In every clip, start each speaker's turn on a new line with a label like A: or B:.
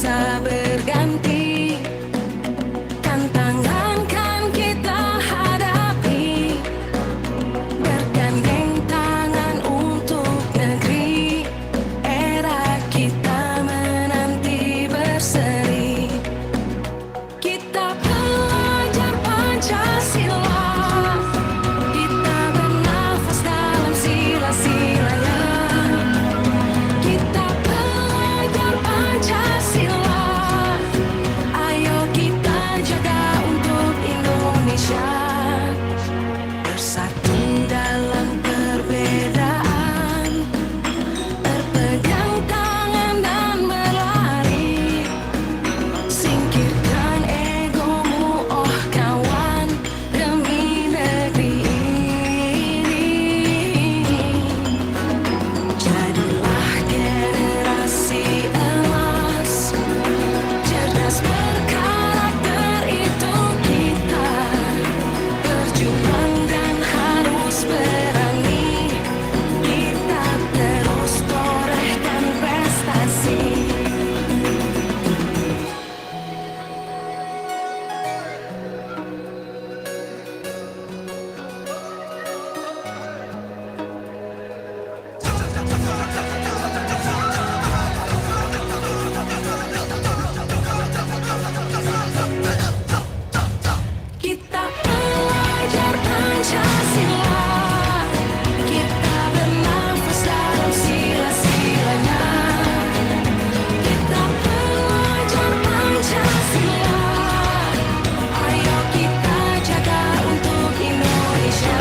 A: bisa berganti, tantangan kan kita hadapi, bergandeng tangan untuk negeri, era kita menanti berseri. Kita belajar Pancasila, kita bernafas dalam sila-silanya. Kita belajar Pancasila, ayo kita jaga untuk Indonesia. Bersatu dalam perbedaan, berpegang tangan dan berlari. Singkirkan egomu, oh kawan, demi negeri ini. Jadilah generasi emas, cerdas berkarakter itu kita. Berjuang dan harus berani, kita terus torehkan prestasi. Kita belajar Pancasila, kita bernafas dalam sila-silanya. Kita belajar Pancasila, ayo kita jaga untuk Indonesia.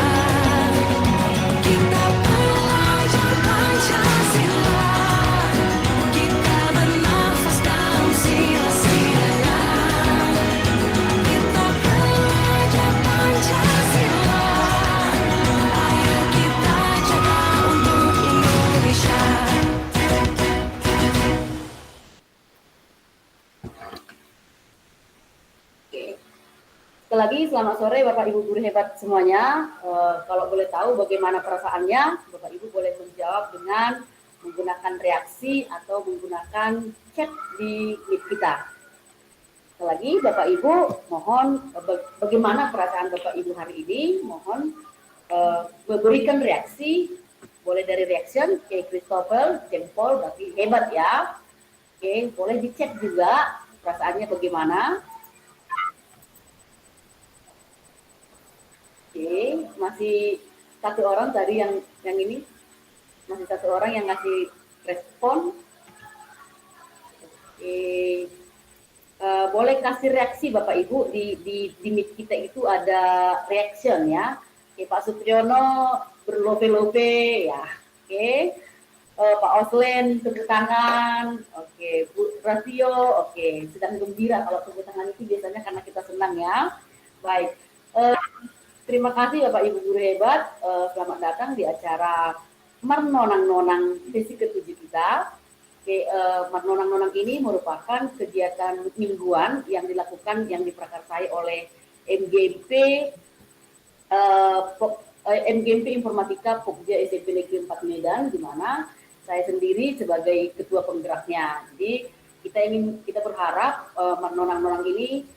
A: Kita belajar Pancasila, kita bernafas dalam sila-silanya. Kita belajar Pancasila, ayo kita jaga untuk Indonesia.
B: Sekali lagi selamat sore Bapak Ibu guru hebat semuanya. Kalau boleh tahu bagaimana perasaannya, Bapak Ibu boleh menjawab dengan menggunakan reaksi atau menggunakan chat di Meet kita. Sekali lagi Bapak Ibu mohon bagaimana perasaan Bapak Ibu hari ini, mohon berikan reaksi, boleh dari reaction, kayak Christopher, jempol, berarti hebat ya. Oke, boleh dicek juga perasaannya bagaimana. Oke, masih satu orang tadi yang ini, masih satu orang yang ngasih respon. Oke, boleh kasih reaksi Bapak Ibu di Meet kita itu ada reaction ya. Oke, Pak Supriyono berlope-lope ya. Oke, Pak Oslen tepuk tangan. Oke, Bu Rasio, oke, sedang gembira. Kalau tepuk tangan itu biasanya karena kita senang ya. Baik. Terima kasih Bapak Ibu guru hebat, selamat datang di acara Marnonang-nonang sesi ke-7 kita. Oke, Marnonang-nonang ini merupakan kegiatan mingguan yang dilakukan, yang diprakarsai oleh MGMP, MGMP Informatika Pokja SMP Negeri 4 Medan, di mana saya sendiri sebagai ketua penggeraknya. Jadi kita berharap Marnonang-nonang ini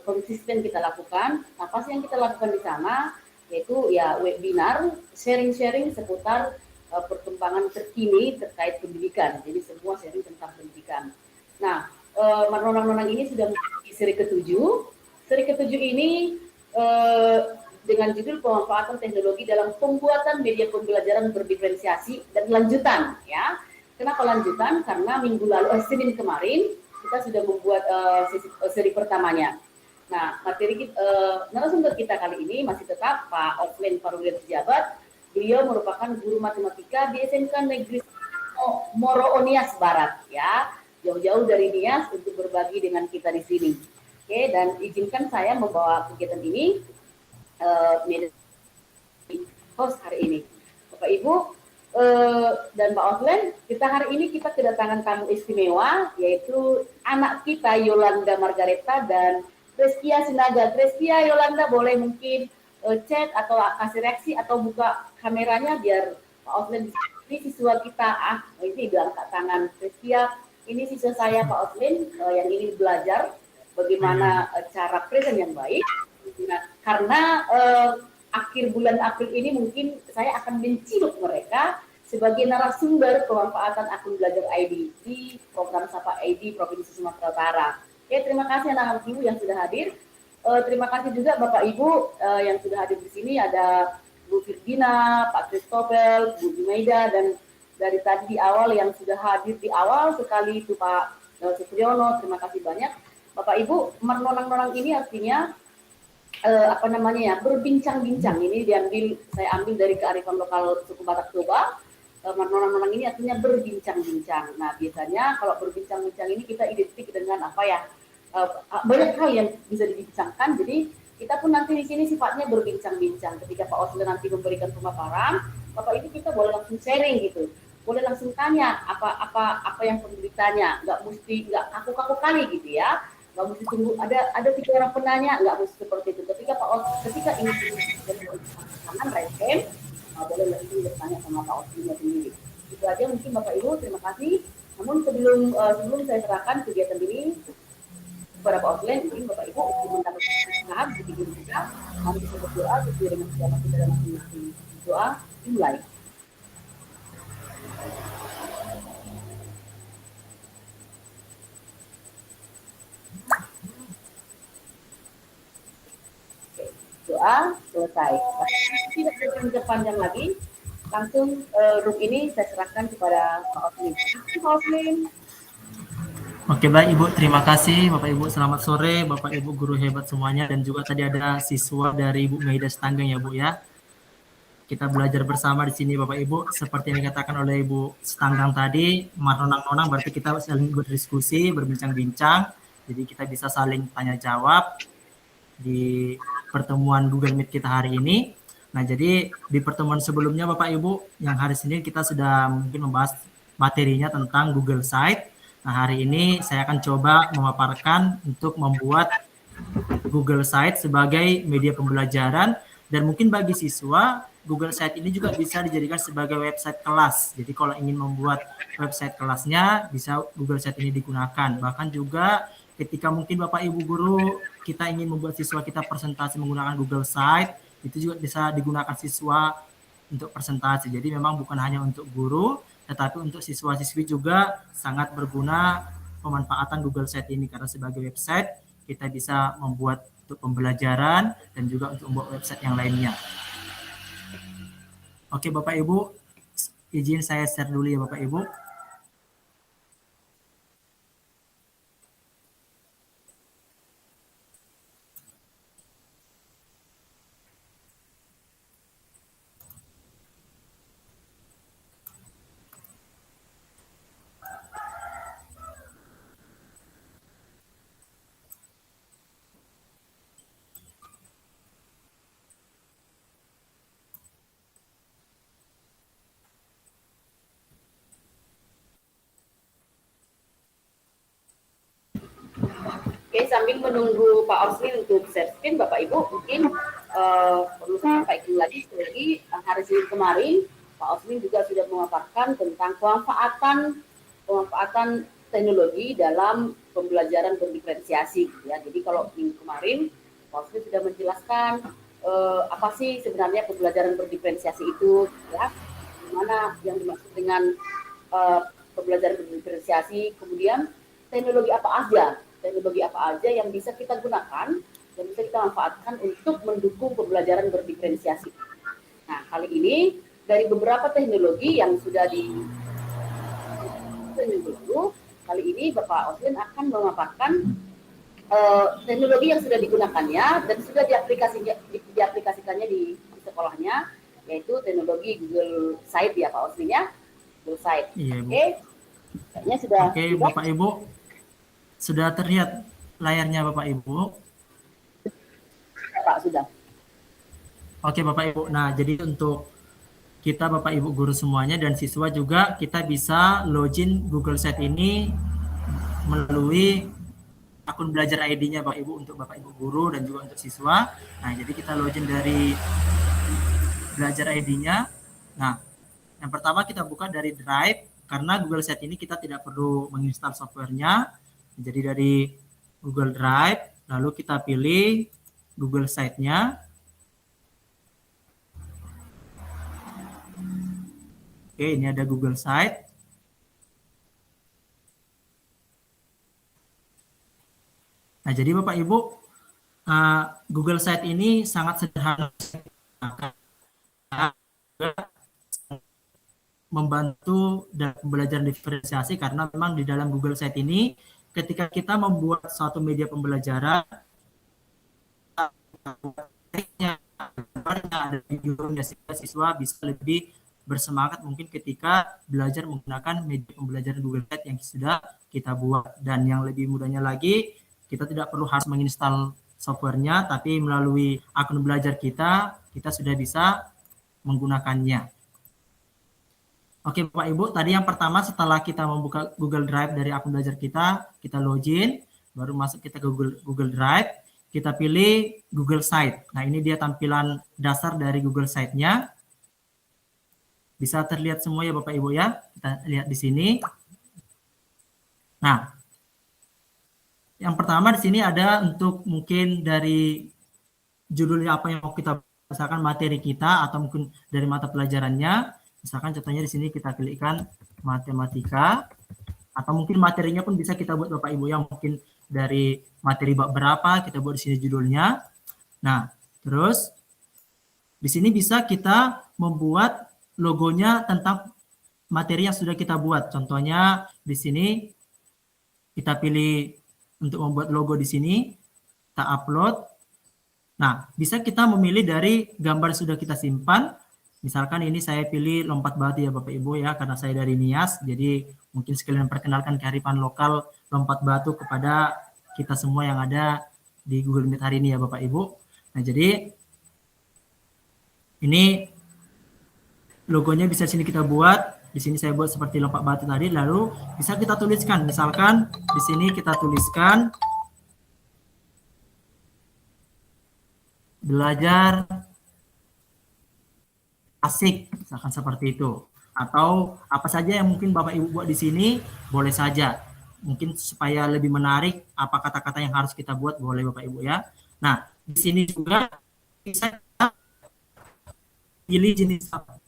B: konsisten kita lakukan. Apa sih yang kita lakukan di sana? Yaitu ya webinar, sharing-sharing seputar perkembangan terkini terkait pendidikan. Jadi semua sharing tentang pendidikan. Nah, Marnonang-nonang ini sudah memiliki seri ke-7. Seri ke-7 ini dengan judul pemanfaatan teknologi dalam pembuatan media pembelajaran berdiferensiasi dan lanjutan. Ya, kenapa lanjutan? Karena minggu lalu, Senin kemarin kita sudah membuat seri pertamanya. Nah, materi narasumber kita kali ini masih tetap Pak Oslen Parulil Pejabat. Beliau merupakan guru matematika di SMK Negeri Moro Nias Barat, ya, jauh-jauh dari Nias untuk berbagi dengan kita di sini. Oke, dan izinkan saya membawa kegiatan ini host hari ini. Bapak Ibu dan Pak Oslen, hari ini kita kedatangan tamu istimewa, yaitu anak kita Yolanda Margareta dan Treskia Sinaga. Treskia, Yolanda boleh mungkin chat atau kasih reaksi atau buka kameranya biar Pak Oslen ini siswa kita ini udah angkat tangan. Treskia, ini siswa saya Pak Oslin yang ingin belajar bagaimana cara present yang baik. Nah, karena akhir bulan April ini mungkin saya akan menciduk mereka sebagai narasumber pemanfaatan akun belajar ID di program Sapa ID Provinsi Sumatera Utara. Oke, terima kasih anak-anak ibu yang sudah hadir. Terima kasih juga Bapak Ibu yang sudah hadir di sini, ada Bu Firdina, Pak Christopher, Bu Jumaida, dan dari tadi di awal yang sudah hadir di awal sekali itu Pak Supriyono. Terima kasih banyak. Bapak Ibu, menonang-nonang ini artinya apa namanya ya, berbincang-bincang. Ini saya ambil dari kearifan lokal suku Batak Toba. Menonang-nonang ini artinya berbincang-bincang. Nah, biasanya kalau berbincang-bincang ini kita identik dengan apa ya? Banyak hal yang bisa dibincangkan. Jadi kita pun nanti di sini sifatnya berbincang-bincang. Ketika Pak Osle nanti memberikan pemaparan, Bapak Ibu kita boleh langsung sharing gitu. Boleh langsung tanya apa yang perlu ditanya. Nggak kaku-kaku kali gitu ya. Nggak mesti tunggu ada 3 orang penanya, nggak mesti seperti itu. Ketika ini tangan right hand, boleh langsung bertanya sama Pak Osli sendiri. Itu aja mungkin Bapak Ibu, terima kasih. Namun sebelum saya serahkan kegiatan ini kepada Pak Osli, mungkin Bapak Ibu untuk mendapatkan istirahat di tidur juga, mari kita berdoa sesuai dengan siapa kita dalam masing-masing. Doa dimulai. Doa selesai. Tidak berpanjang panjang lagi, langsung room ini saya serahkan kepada Pak Oslin. Pak Oslin.
C: Oke, baik Ibu, terima kasih Bapak Ibu, selamat sore Bapak Ibu guru hebat semuanya, dan juga tadi ada siswa dari Ibu Maida Setanggeng ya Bu ya. Kita belajar bersama di sini Bapak Ibu, seperti yang dikatakan oleh Ibu Setanggeng tadi, nonang-nonang berarti kita saling berdiskusi, berbincang-bincang, jadi kita bisa saling tanya jawab di pertemuan Google Meet kita hari ini. Nah, jadi di pertemuan sebelumnya Bapak Ibu, yang hari Senin kita sudah mungkin membahas materinya tentang Google Site. Nah, hari ini saya akan coba memaparkan untuk membuat Google Site sebagai media pembelajaran, dan mungkin bagi siswa, Google Site ini juga bisa dijadikan sebagai website kelas. Jadi kalau ingin membuat website kelasnya, bisa Google Site ini digunakan. Bahkan juga ketika mungkin Bapak Ibu guru kita ingin membuat siswa kita presentasi menggunakan Google Site, itu juga bisa digunakan siswa untuk presentasi. Jadi memang bukan hanya untuk guru, tetapi untuk siswa-siswi juga sangat berguna pemanfaatan Google Site ini, karena sebagai website kita bisa membuat untuk pembelajaran dan juga untuk membuat website yang lainnya. Oke Bapak Ibu, izin saya share dulu ya Bapak Ibu.
B: Oke, sambil menunggu Pak Osli untuk share screen, Bapak Ibu mungkin perlu saya sampaikan lagi hari Senin kemarin Pak Osli juga sudah memaparkan tentang pemanfaatan teknologi dalam pembelajaran berdiferensiasi. Ya, jadi kalau minggu kemarin Pak Osli sudah menjelaskan apa sih sebenarnya pembelajaran berdiferensiasi itu, ya, gimana yang dimaksud dengan pembelajaran berdiferensiasi, kemudian teknologi apa aja yang bisa kita gunakan, yang bisa kita manfaatkan untuk mendukung pembelajaran berdiferensiasi. Nah, kali ini dari beberapa teknologi yang sudah kali ini Bapak Oslin akan memaparkan teknologi yang sudah digunakannya dan sudah diaplikasikannya di sekolahnya, yaitu teknologi Google Site ya Pak Oslin ya, Google Site.
C: Iya, Bu.
B: Oke, kayaknya sudah.
C: Oke, Bapak Ibu, sudah terlihat layarnya Bapak Ibu?
B: Pak, sudah.
C: Oke Bapak Ibu, nah jadi untuk kita Bapak Ibu guru semuanya dan siswa juga, kita bisa login Google Site ini melalui akun belajar ID-nya Bapak Ibu, untuk Bapak Ibu guru dan juga untuk siswa. Nah, jadi kita login dari belajar ID-nya. Nah, yang pertama kita buka dari Drive. karena Google Site ini kita tidak perlu menginstal softwarenya. Jadi dari Google Drive, lalu kita pilih Google Site-nya. Oke, ini ada Google Site. Nah, jadi Bapak Ibu, Google Site ini sangat sederhana, membantu dalam pembelajaran diferensiasi, karena memang di dalam Google Site ini ketika kita membuat suatu media pembelajaran, ada videonya, sehingga siswa bisa lebih bersemangat mungkin ketika belajar menggunakan media pembelajaran Google Site yang sudah kita buat. Dan yang lebih mudahnya lagi, kita tidak perlu harus menginstal softwarenya, tapi melalui akun belajar kita sudah bisa menggunakannya. Oke Bapak Ibu, tadi yang pertama setelah kita membuka Google Drive dari akun belajar kita login, baru masuk kita ke Google Drive, kita pilih Google Site. Nah, ini dia tampilan dasar dari Google Site-nya. Bisa terlihat semua ya Bapak Ibu ya, kita lihat di sini. Nah, yang pertama di sini ada untuk mungkin dari judulnya apa yang mau kita, misalkan materi kita atau mungkin dari mata pelajarannya. Misalkan contohnya di sini kita pilihkan matematika, atau mungkin materinya pun bisa kita buat Bapak Ibu yang mungkin dari materi bab berapa, kita buat di sini judulnya. Nah, terus di sini bisa kita membuat logonya tentang materi yang sudah kita buat. Contohnya di sini kita pilih untuk membuat logo di sini, kita upload. Nah, bisa kita memilih dari gambar yang sudah kita simpan. Misalkan ini saya pilih lompat batu ya Bapak Ibu ya, karena saya dari Nias, jadi mungkin sekalian perkenalkan kearifan lokal lompat batu kepada kita semua yang ada di Google Meet hari ini ya Bapak Ibu. Nah, jadi ini logonya bisa sini kita buat. Di sini saya buat seperti lompat batu tadi, lalu bisa kita tuliskan. Misalkan di sini kita tuliskan belajar asik, misalkan seperti itu. Atau apa saja yang mungkin Bapak Ibu buat di sini, boleh saja. Mungkin supaya lebih menarik, apa kata-kata yang harus kita buat, boleh Bapak Ibu ya. Nah, di sini juga bisa kita pilih jenis apa.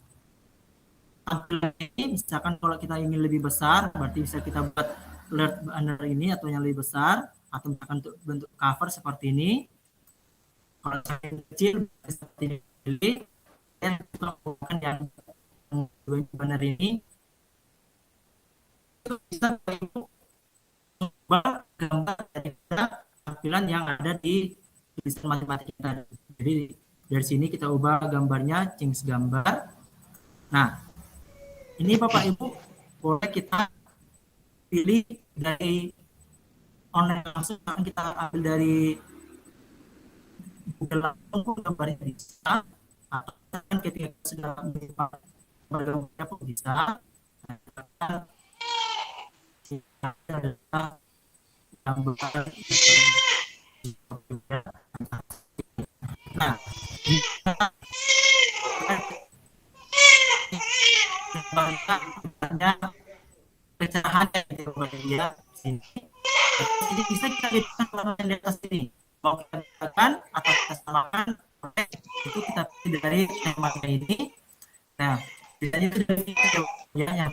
C: Tampilan ini, misalkan kalau kita ingin lebih besar, berarti bisa kita buat alert banner ini atau yang lebih besar, atau misalkan untuk bentuk cover seperti ini. Kalau yang kecil, seperti ini pilih. Dan melakukan yang benar ini itu bisa mengubah gambar dari tampilan yang ada di tulisan matematika. Jadi dari sini kita ubah gambarnya change gambar. Nah, ini Bapak Ibu boleh kita pilih dari online langsung, kita ambil dari Google langsung gambarnya bisa, atau kan ketika sudah menyimpang bergabungnya pun bisa. Nah, ada pecahan ya sini. Jadi bisa kita lihat di atas ini. Mau kita katakan atau kita samakan, itu kita pilih dari temanya ini. Nah, biasanya itu dari ya yang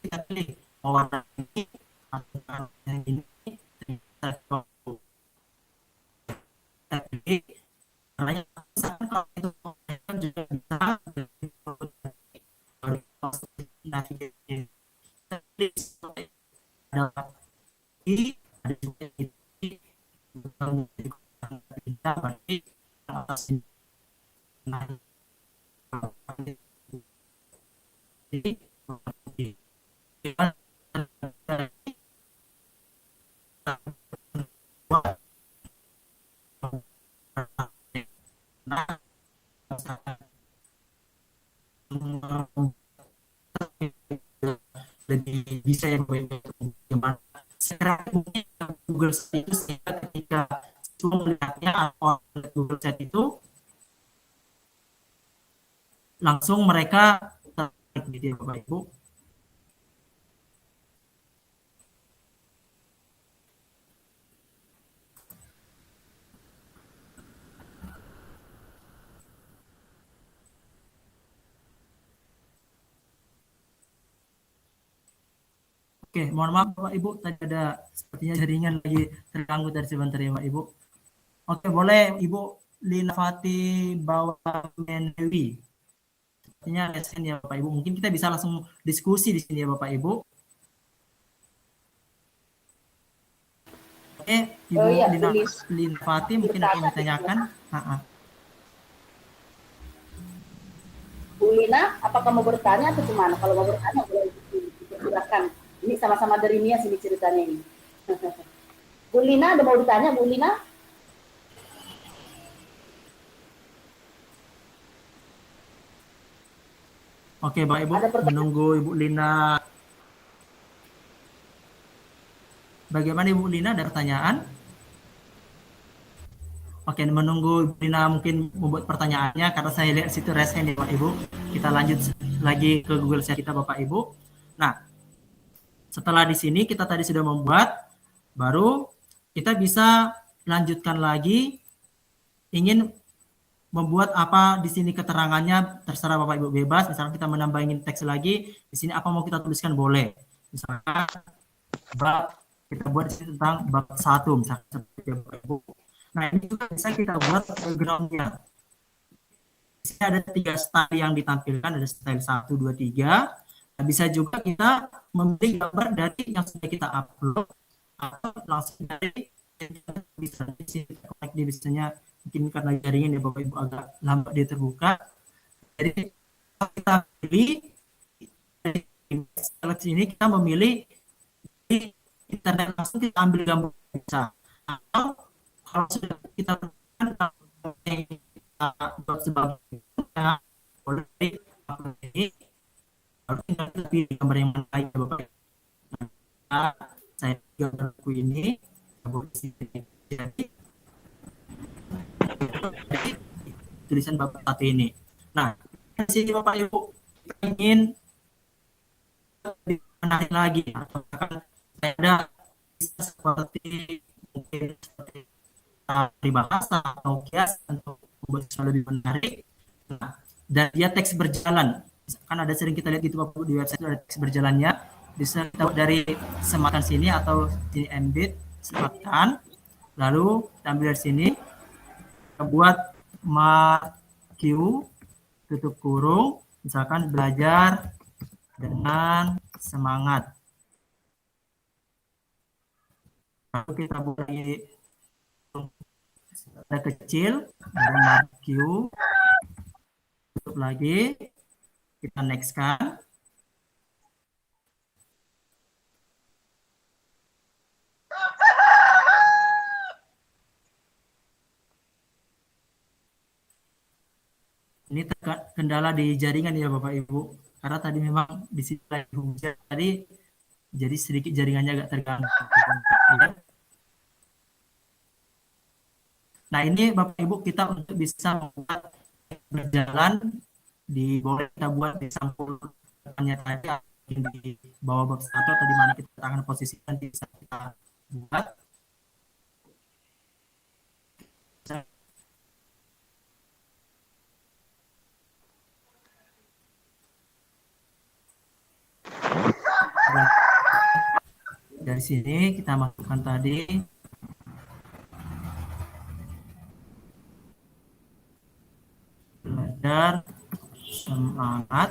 C: kita pilih mau warna ini atau yang ini, kita pilih warnanya. Kalau itu juga bisa ada ini, ada juga ini berarti atas ini. Nah, jadi lebih bisa yang bagaimana sekarang mungkin Google Site itu, sehingga ketika semua melihatnya atau Google Site itu langsung mereka tertarik gitu ya Bapak Ibu. Oke, mohon maaf Bapak Ibu, tadi ada sepertinya jaringan lagi terganggu dari sebentar ya Pak Ibu. Oke, boleh Ibu Lina Fati Bawamendewi. Sepertinya lesen ya Bapak Ibu. Mungkin kita bisa langsung diskusi di sini ya Bapak Ibu. Oke, Ibu
B: Iya,
C: Lina Fati mungkin ada yang ditanyakan.
B: Bu Lina, apakah mau bertanya atau gimana? Kalau mau bertanya boleh dipersilakan. Ini sama-sama dari Nia sini ceritanya ini. Bu Lina, ada mau ditanya Bu Lina?
C: Oke, Bapak Ibu, menunggu Ibu Lina. Bagaimana Ibu Lina, ada pertanyaan? Oke, menunggu Ibu Lina mungkin membuat pertanyaannya, karena saya lihat situ resen ya Bapak Ibu. Kita lanjut lagi ke Google Sheet kita Bapak Ibu. Nah, setelah di sini kita tadi sudah membuat, baru kita bisa lanjutkan lagi, ingin membuat apa di sini keterangannya, terserah Bapak Ibu bebas. Misalnya kita menambahin teks lagi, di sini apa mau kita tuliskan boleh. Misalnya bab, kita buat di sini tentang bab 1 misalnya seperti Bapak Ibu. Nah, ini juga bisa kita buat background-nya. Di sini ada 3 style yang ditampilkan, ada style 1, 2, 3. Nah, bisa juga kita memilih gambar dari yang sudah kita upload atau langsung dari bisa di sini connect di biasanya mungkin karena jaringan ya Bapak Ibu agak lambat dia terbuka. Jadi kita pilih dari seleksi ini, kita memilih di internet langsung, kita ambil gambar bisa, atau kalau sudah kita buat sebagainya boleh ini baru tinggal kita pilih gambar yang mana ya Bapak. Nah, saya gambarku ini jadi tulisan Bapak satu ini. Nah, di sini Bapak Ibu ingin menarik lagi atau ada seperti mungkin seperti peribahasa atau kias untuk membuat lebih menarik. Nah, dan dia teks berjalan. Kan ada sering kita lihat gitu Bapak Ibu, di website ada teks berjalannya. Bisa kita buat dari sematkan sini atau sini embed sematkan. Lalu kita ambil dari sini, kita buat q tutup kurung, misalkan belajar dengan semangat. Lalu kita buat lagi ada kecil, baru q tutup lagi, kita next kan. Ini kendala di jaringan ya Bapak Ibu, karena tadi memang di sini lagi hujan tadi, jadi sedikit jaringannya agak terganggu. Nah, ini Bapak Ibu kita untuk bisa membuat berjalan di bawah, kita buat di sampulnya tadi di bawah bab 1 atau di mana kita akan posisikan, bisa kita buat. Dari sini kita masukkan tadi belajar semangat.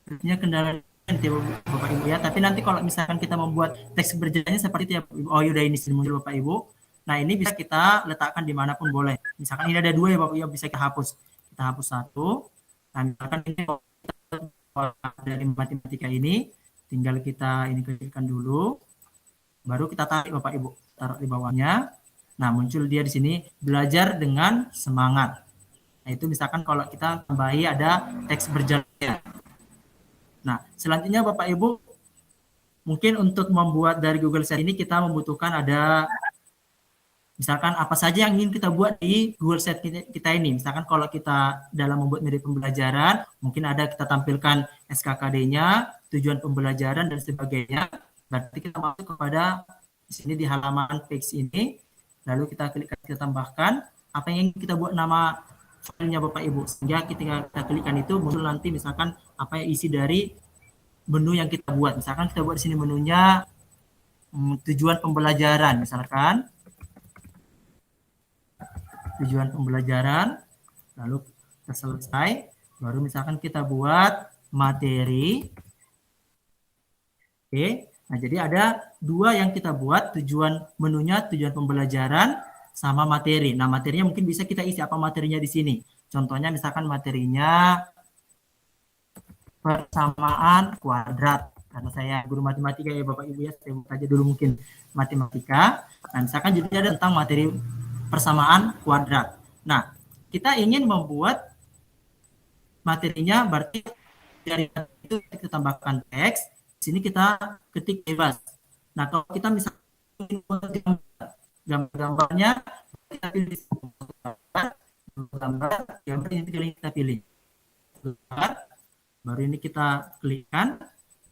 C: Artinya kendala Bapak Ibu ya, tapi nanti kalau misalkan kita membuat teks berjalannya seperti itu ya Bapak Ibu. Oh yaudah, ini sudah muncul Bapak Ibu. Nah, ini bisa kita letakkan dimanapun boleh. Misalkan ini ada 2 ya Bapak Ibu, bisa kita hapus. Kita hapus 1. Nah, misalkan ini dari matematika ini, tinggal kita ini klikkan dulu. Baru kita tarik Bapak Ibu, taruh di bawahnya. Nah, muncul dia di sini, belajar dengan semangat. Nah, itu misalkan kalau kita tambahi ada teks berjalannya. Nah, selanjutnya Bapak Ibu, mungkin untuk membuat dari Google Sheet ini kita membutuhkan ada Misalkan apa saja yang ingin kita buat di Google Sheet kita ini. Misalkan kalau kita dalam membuat media pembelajaran, mungkin ada kita tampilkan SKKD-nya, tujuan pembelajaran, dan sebagainya. Berarti kita masuk kepada di sini di halaman page ini, lalu kita klik, kita tambahkan apa yang ingin kita buat nama filenya Bapak Ibu. Sehingga ketika kita klikkan itu muncul nanti misalkan apa yang isi dari menu yang kita buat. Misalkan kita buat di sini menunya tujuan pembelajaran, misalkan tujuan pembelajaran, lalu kita selesai, baru misalkan kita buat materi. Oke, nah jadi ada dua yang kita buat, tujuan menunya, tujuan pembelajaran, sama materi. Nah materinya mungkin bisa kita isi apa materinya di sini. Contohnya misalkan materinya persamaan kuadrat. Karena saya guru matematika ya Bapak Ibu ya, saya buka aja dulu mungkin matematika. Nah misalkan judulnya ada tentang materi persamaan kuadrat. Nah, kita ingin membuat materinya, berarti dari itu kita tambahkan teks. Di sini kita ketik bebas. Nah, kalau kita misalnya gambar-gambarnya, kita pilih gambar yang kita pilih. Baru ini kita klikkan,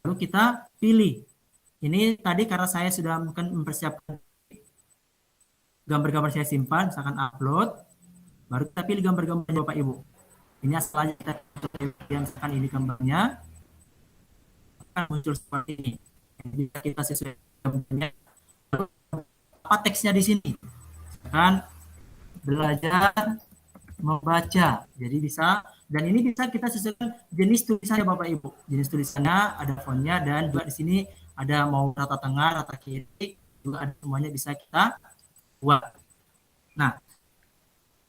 C: lalu kita pilih. Ini tadi karena saya sudah mungkin mempersiapkan gambar-gambar saya simpan, misalkan upload, baru kita pilih gambar-gambarnya Bapak Ibu. Ini asal aja kita misalkan ini gambarnya, akan muncul seperti ini. Jadi kita sesuai gambarnya. Apa teksnya di sini? Misalkan belajar membaca. Jadi bisa, dan ini bisa kita sesuaikan jenis tulisannya Bapak Ibu. Jenis tulisannya ada fontnya, dan juga di sini ada mau rata tengah, rata kiri, juga ada semuanya bisa kita buat. Nah,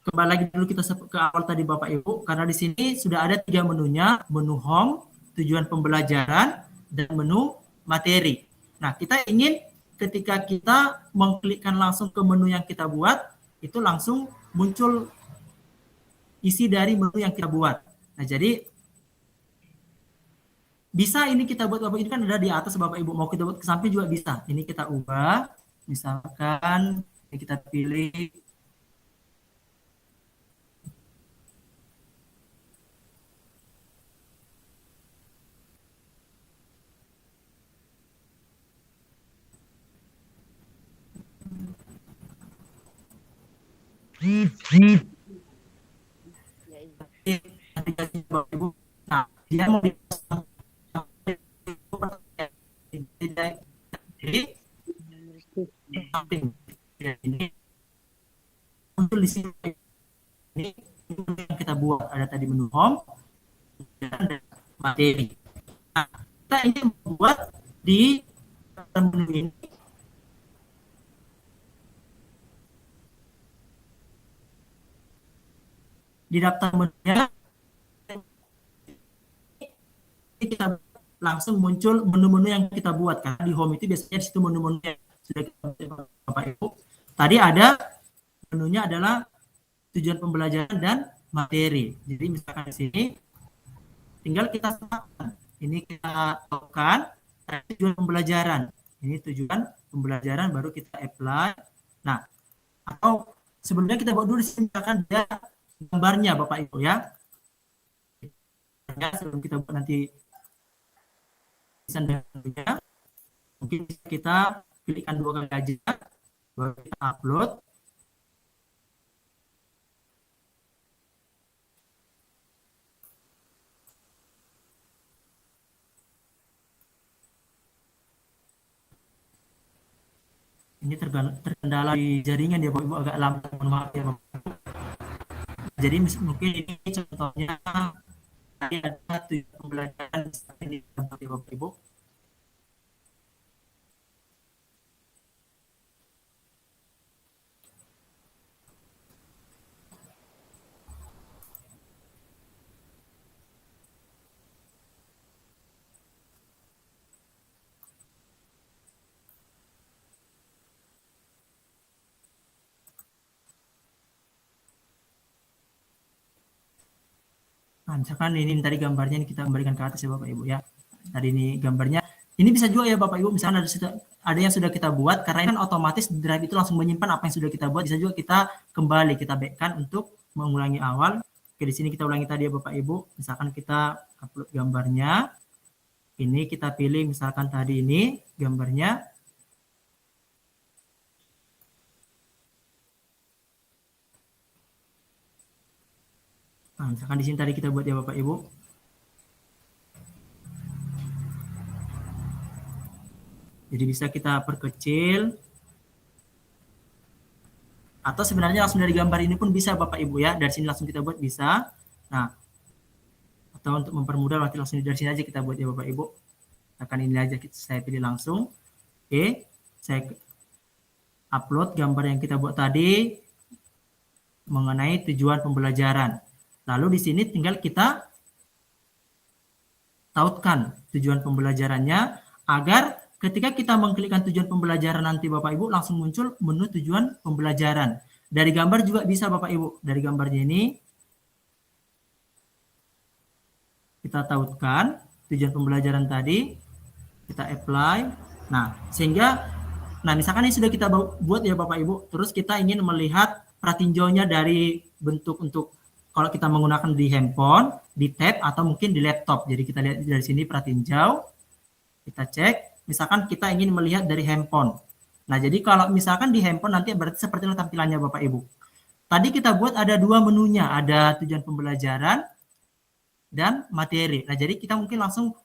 C: kembali lagi dulu kita ke awal tadi Bapak Ibu, karena di sini sudah ada 3 menunya, menu home, tujuan pembelajaran, dan menu materi. Nah, kita ingin ketika kita mengklikkan langsung ke menu yang kita buat, itu langsung muncul isi dari menu yang kita buat. Nah, jadi bisa ini kita buat Bapak, ini kan ada di atas Bapak Ibu, mau kita buat ke samping juga bisa. Ini kita ubah, misalkan kita pilih Bapak Ibu. Nah, dia mau dipasang jadi samping ini muncul di sini. Ini yang kita buat, ada tadi menu home dan materi. Nah, kita ini membuat di menu ini di daftar menunya kita langsung muncul menu-menu yang kita buat, karena di home itu biasanya di situ menu-menu yang sudah kita buat Bapak Ibu. Tadi ada menunya adalah tujuan pembelajaran dan materi. Jadi misalkan di sini tinggal kita tambahkan. Ini kita tekan tujuan pembelajaran. Ini tujuan pembelajaran, baru kita apply. Nah, atau sebelumnya kita buat dulu misalkan dia gambarnya Bapak Ibu ya. Sebelum kita buat nanti mungkin kita pilihkan 2 kali aja, baru kita upload. Ini terkendala di jaringan ya Bapak Ibu, agak lambat, mohon maaf ya Bapak Ibu. Jadi mungkin ini contohnya tadi ada tujuan pembelajaran seperti ini Bapak Ibu. Nah, misalkan ini tadi gambarnya ini kita kembalikan ke atas ya Bapak Ibu ya. Tadi ini gambarnya Ini bisa juga ya Bapak Ibu, misalnya ada yang sudah kita buat, karena ini kan otomatis drive itu langsung menyimpan apa yang sudah kita buat. Bisa juga kita kembali, kita backkan untuk mengulangi awal. Oke, di sini kita ulangi tadi ya Bapak Ibu. Misalkan kita upload gambarnya. Ini kita pilih misalkan tadi ini gambarnya. Nah, misalkan di sini tadi kita buat ya Bapak Ibu. Jadi bisa kita perkecil. Atau sebenarnya langsung dari gambar ini pun bisa Bapak Ibu ya. Dari sini langsung kita buat bisa. Nah, atau untuk mempermudah berarti langsung dari sini aja kita buat ya Bapak Ibu. Akan ini aja saya pilih langsung. Oke, saya upload gambar yang kita buat tadi mengenai tujuan pembelajaran. Lalu di sini tinggal kita tautkan tujuan pembelajarannya agar ketika kita mengklikkan tujuan pembelajaran nanti Bapak Ibu langsung muncul menu tujuan pembelajaran. Dari gambar juga bisa Bapak Ibu. Dari gambarnya ini kita tautkan tujuan pembelajaran tadi, kita apply. Nah, misalkan ini sudah kita buat ya Bapak Ibu, terus kita ingin melihat pratinjaunya dari bentuk untuk kalau kita menggunakan di handphone, di tab atau mungkin di laptop. Jadi kita lihat dari sini pratinjau. Kita cek, misalkan kita ingin melihat dari handphone. Nah, jadi kalau misalkan di handphone nanti berarti seperti itu tampilannya Bapak Ibu. Tadi kita buat ada dua menunya, ada tujuan pembelajaran dan materi. Nah, jadi kita mungkin langsung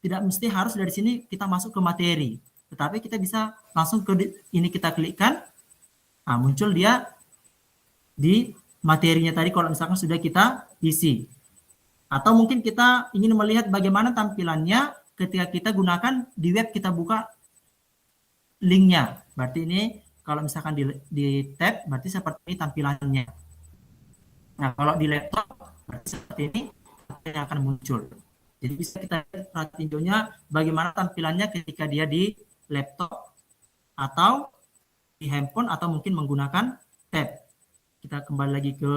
C: tidak mesti harus dari sini kita masuk ke materi. Tetapi kita bisa langsung ke ini kita klikkan. Nah, muncul dia di materinya tadi kalau misalkan sudah kita isi. Atau mungkin kita ingin melihat bagaimana tampilannya ketika kita gunakan di web, kita buka linknya. Berarti ini kalau misalkan di tab berarti seperti ini tampilannya. Nah, kalau di laptop berarti seperti ini yang akan muncul. Jadi bisa kita lihat pratinjaunya bagaimana tampilannya ketika dia di laptop atau di handphone atau mungkin menggunakan tab. Kita kembali lagi ke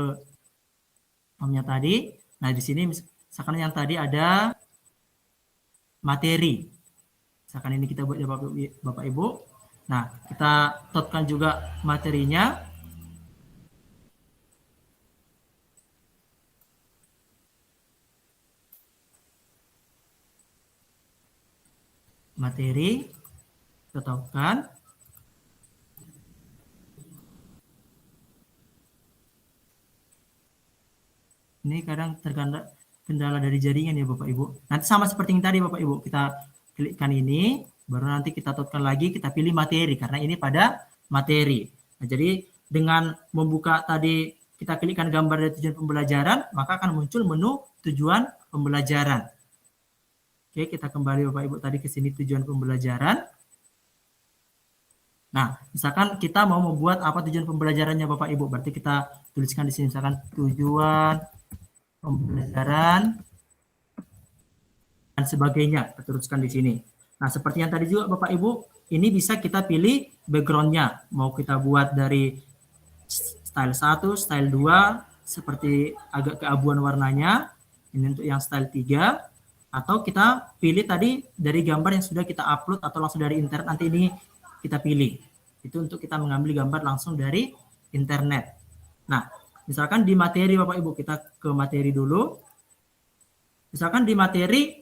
C: home-nya tadi. Nah, di sini misalkan yang tadi ada materi. Misalkan ini kita buat ya Bapak Ibu. Nah, kita tautkan juga materinya. Materi, kita tautkan. Ini kadang terkendala dari jaringan ya Bapak Ibu. Nanti sama seperti yang tadi Bapak Ibu, kita klikkan ini, baru nanti kita tautkan lagi, kita pilih materi, karena ini pada materi. Nah, jadi dengan membuka tadi, kita klikkan gambar dari tujuan pembelajaran, maka akan muncul menu tujuan pembelajaran. Oke, kita kembali Bapak Ibu tadi ke sini tujuan pembelajaran. Nah, misalkan kita mau membuat apa tujuan pembelajarannya Bapak Ibu, berarti kita tuliskan di sini misalkan tujuan pembelajaran dan sebagainya, kita teruskan di sini. Nah, seperti yang tadi juga Bapak Ibu, ini bisa kita pilih background-nya. Mau kita buat dari style 1, style 2, seperti agak keabuan warnanya. Ini untuk yang style 3. Atau kita pilih tadi dari gambar yang sudah kita upload atau langsung dari internet, nanti ini kita pilih. Itu untuk kita mengambil gambar langsung dari internet. Nah, misalkan di materi Bapak Ibu, kita ke materi dulu. Misalkan di materi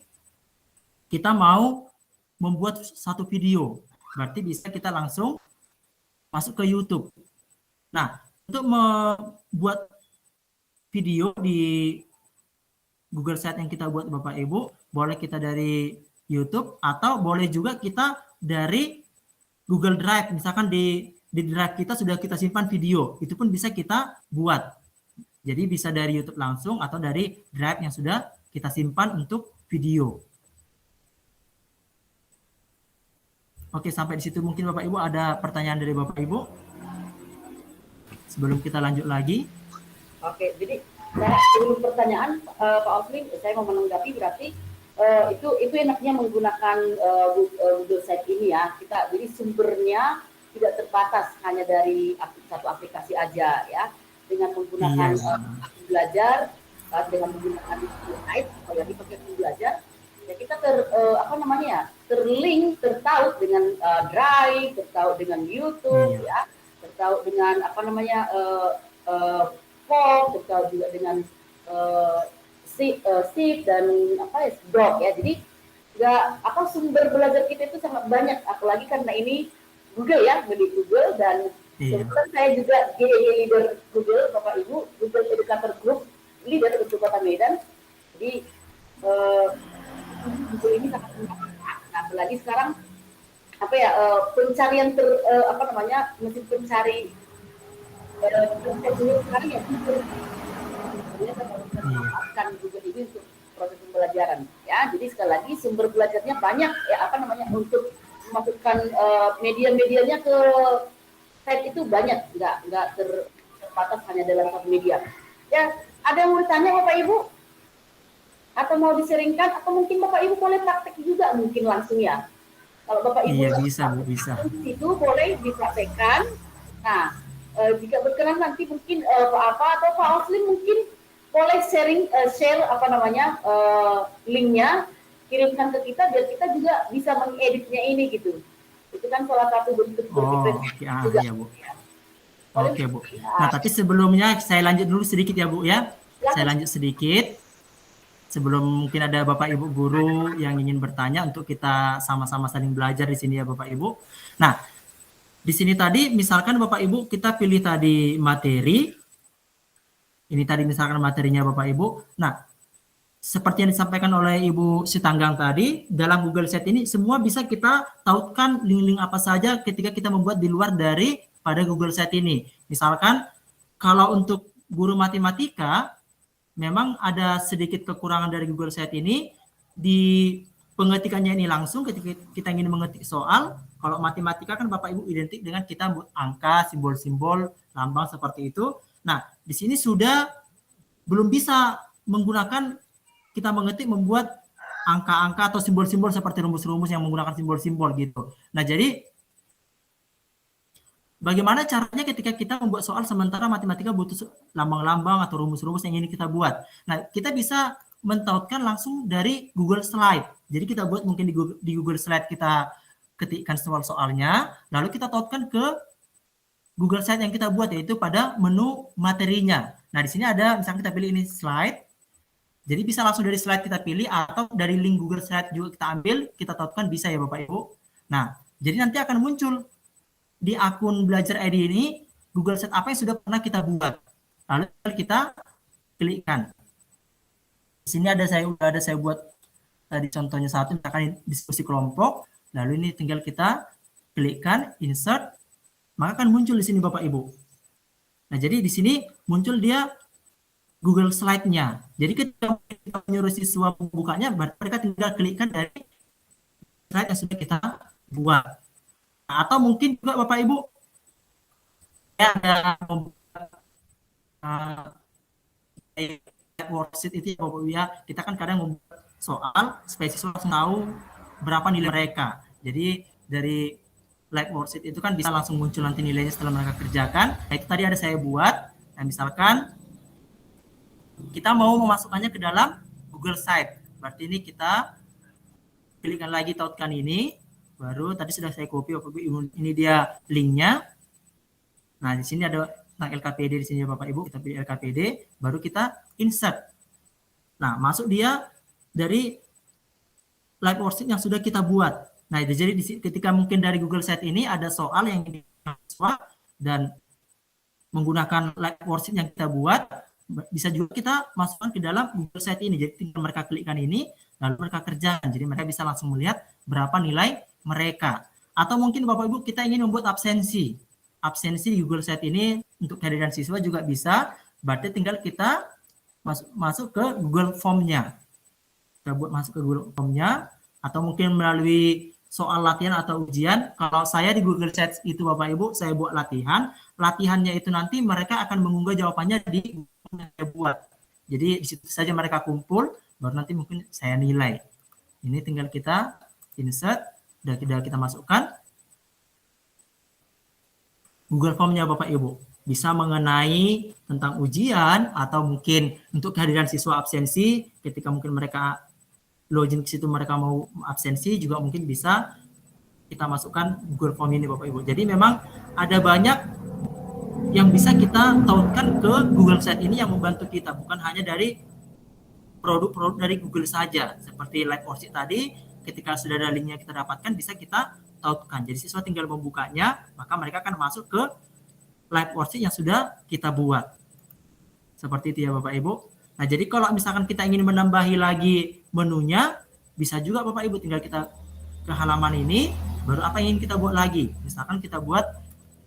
C: kita mau membuat satu video, berarti bisa kita langsung masuk ke YouTube. Nah, untuk membuat video di Google Sheet yang kita buat Bapak Ibu, boleh kita dari YouTube atau boleh juga kita dari Google Drive. Misalkan di Drive kita sudah kita simpan video, itu pun bisa kita buat. Jadi bisa dari YouTube langsung atau dari Drive yang sudah kita simpan untuk video. Oke, sampai di situ mungkin Bapak Ibu ada pertanyaan dari Bapak Ibu sebelum kita lanjut lagi.
B: Oke, jadi sebelum pertanyaan Pak Osling, saya mau menanggapi berarti itu enaknya menggunakan Google Sheet ini ya. Jadi sumbernya tidak terbatas hanya dari satu aplikasi aja ya. Dengan menggunakan belajar, dengan menggunakan Google Sheet, apalagi pakai belajar, Ya kita terlink, tertaut dengan Drive, tertaut dengan YouTube, ya, tertaut dengan form, tertaut juga dengan Sheet dan Doc ya. Jadi sumber belajar kita itu sangat banyak, apalagi karena ini Google ya, milik Google, dan kebetulan saya juga GED leader Google, Bapak Ibu, Google Educator Group leader untuk Kota Medan. Jadi Google ini sangat bermanfaat. Nah, apalagi sekarang pencarian mesin pencari sekarang ya Google. Memanfaatkan Google ini untuk proses pembelajaran ya. Jadi sekali lagi sumber belajarnya banyak ya, untuk memasukkan media-medianya ke site itu banyak, nggak terbatas hanya dalam satu media. Ya, ada yang mau ditanya Bapak Ibu? Atau mau diseringkan, atau mungkin Bapak Ibu boleh praktek juga mungkin langsung ya. Kalau Bapak Ibu
C: bisa.
B: Itu boleh dipraktekkan. Nah, jika berkenan nanti mungkin atau Pak Oslim mungkin boleh share linknya, kirimkan ke kita biar kita juga bisa mengeditnya ini gitu. Itu kan salah satu bentuk berdiferensiasi juga.
C: Iya, Bu. Oke, Bu. Nah, tapi sebelumnya saya lanjut dulu sedikit ya, Bu ya. Saya lanjut sedikit. Sebelum mungkin ada Bapak Ibu guru yang ingin bertanya untuk kita sama-sama saling belajar di sini ya Bapak Ibu. Nah, di sini tadi misalkan Bapak Ibu kita pilih tadi materi. Ini tadi misalkan materinya Bapak Ibu. Nah, seperti yang disampaikan oleh Ibu Sitanggang tadi, dalam Google Sheet ini semua bisa kita tautkan link-link apa saja ketika kita membuat di luar dari pada Google Sheet ini. Misalkan kalau untuk guru matematika memang ada sedikit kekurangan dari Google Sheet ini di pengetikannya ini langsung ketika kita ingin mengetik soal. Kalau matematika kan Bapak Ibu identik dengan kita angka, simbol-simbol, lambang seperti itu. Nah, di sini sudah belum bisa menggunakan kita membuat angka-angka atau simbol-simbol seperti rumus-rumus yang menggunakan simbol-simbol gitu. Nah, jadi bagaimana caranya ketika kita membuat soal sementara matematika butuh lambang-lambang atau rumus-rumus yang ini kita buat. Nah, kita bisa mentautkan langsung dari Google Slide. Jadi kita buat mungkin di Google Slide kita ketikkan soal-soalnya, lalu kita tautkan ke Google Slide yang kita buat, yaitu pada menu materinya. Nah, di sini ada, misalnya kita pilih ini slide, jadi bisa langsung dari slide kita pilih, atau dari link Google Slide juga kita ambil, kita tautkan bisa ya Bapak Ibu. Nah, jadi nanti akan muncul di akun Belajar ID ini, Google Slide apa yang sudah pernah kita buat. Lalu kita klikkan. Di sini ada saya buat tadi contohnya satu, misalkan diskusi kelompok, lalu ini tinggal kita klikkan, insert, maka akan muncul di sini Bapak Ibu. Nah, jadi di sini muncul dia Google Slide-nya. Jadi ketika kita menyuruh siswa membukanya, mereka tinggal klikkan dari slide yang sudah kita buat. Nah, atau mungkin juga Bapak Ibu ya ada worksheet itu ya Bapak Ibu ya. Kita kan kadang membuat soal supaya siswa tahu berapa nilai mereka. Jadi dari live worksheet itu kan bisa langsung muncul nanti nilainya setelah mereka kerjakan. Nah, itu tadi ada saya buat. Nah, misalkan kita mau memasukkannya ke dalam Google Site. Berarti ini kita klikkan lagi, tautkan ini. Baru tadi sudah saya copy, ini dia linknya. Nah, di sini ada tentang LKPD di sini Bapak Ibu. Kita pilih LKPD, baru kita insert. Nah, masuk dia dari live worksheet yang sudah kita buat. Nah, jadi ketika mungkin dari Google Sheet ini ada soal yang siswa dan menggunakan live worksheet yang kita buat, bisa juga kita masukkan ke dalam Google Sheet ini. Jadi tinggal mereka klikkan ini, lalu mereka kerjakan. Jadi mereka bisa langsung melihat berapa nilai mereka. Atau mungkin Bapak Ibu kita ingin membuat absensi. Absensi di Google Sheet ini untuk kehadiran siswa juga bisa. Berarti tinggal kita masuk ke Google Form-nya. Kita buat masuk ke Google Form-nya. Atau mungkin melalui soal latihan atau ujian. Kalau saya di Google Sheet itu Bapak Ibu, saya buat latihan. Latihannya itu nanti mereka akan mengunggah jawabannya di Google yang saya buat. Jadi di situ saja mereka kumpul, baru nanti mungkin saya nilai. Ini tinggal kita insert, dan kita masukkan Google Form-nya Bapak Ibu. Bisa mengenai tentang ujian atau mungkin untuk kehadiran siswa absensi ketika mungkin mereka login ke situ mereka mau absensi juga mungkin bisa kita masukkan Google Form ini Bapak Ibu. Jadi memang ada banyak yang bisa kita tautkan ke Google Site ini yang membantu kita, bukan hanya dari produk-produk dari Google saja. Seperti Live Worksheet tadi, ketika sudah ada linknya kita dapatkan, bisa kita tautkan. Jadi siswa tinggal membukanya, maka mereka akan masuk ke Live Worksheet yang sudah kita buat. Seperti itu ya Bapak Ibu. Nah, jadi kalau misalkan kita ingin menambahi lagi menunya, bisa juga Bapak Ibu, tinggal kita ke halaman ini, baru apa yang ingin kita buat lagi. Misalkan kita buat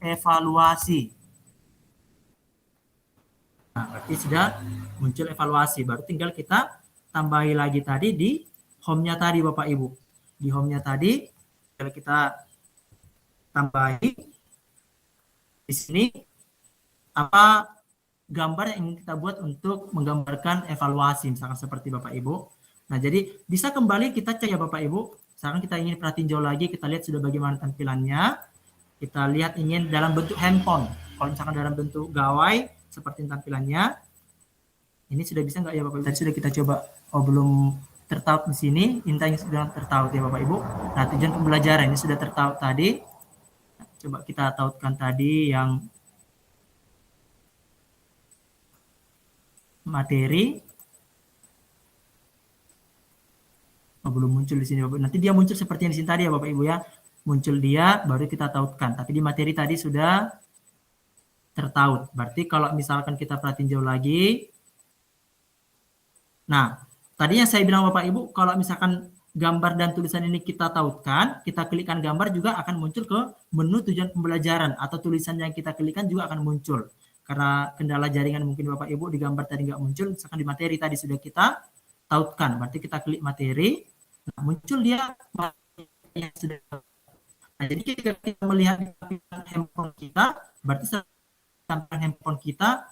C: evaluasi. Nah, berarti sudah muncul evaluasi. Baru tinggal kita tambahi lagi tadi di home-nya tadi Bapak Ibu. Di home-nya tadi, kalau kita tambahi di sini apa gambar yang ingin kita buat untuk menggambarkan evaluasi, misalkan seperti Bapak Ibu. Nah, jadi bisa kembali kita cek ya Bapak Ibu. Misalkan kita ingin perhatiin jauh lagi, kita lihat sudah bagaimana tampilannya. Kita lihat ingin dalam bentuk handphone. Kalau misalkan dalam bentuk gawai, seperti tampilannya. Ini sudah bisa nggak ya Bapak Ibu? Tadi sudah kita coba, belum tertaut di sini. Ini sudah tertaut ya Bapak Ibu. Nah, tujuan pembelajaran ini sudah tertaut tadi. Coba kita tautkan tadi yang materi. Belum muncul di sini Bapak. Nanti dia muncul seperti yang di sini tadi ya Bapak Ibu ya. Muncul dia baru kita tautkan. Tapi di materi tadi sudah tertaut. Berarti kalau misalkan kita perhatiin jauh lagi. Nah, tadi yang saya bilang Bapak Ibu, kalau misalkan gambar dan tulisan ini kita tautkan, kita klikkan gambar juga akan muncul ke menu tujuan pembelajaran, atau tulisan yang kita klikkan juga akan muncul. Karena kendala jaringan mungkin Bapak Ibu di gambar tadi nggak muncul, misalkan di materi tadi sudah kita tautkan. Berarti kita klik materi, nah, muncul dia yang sudah. Nah, jadi ketika kita melihat handphone kita, berarti tampilan handphone kita,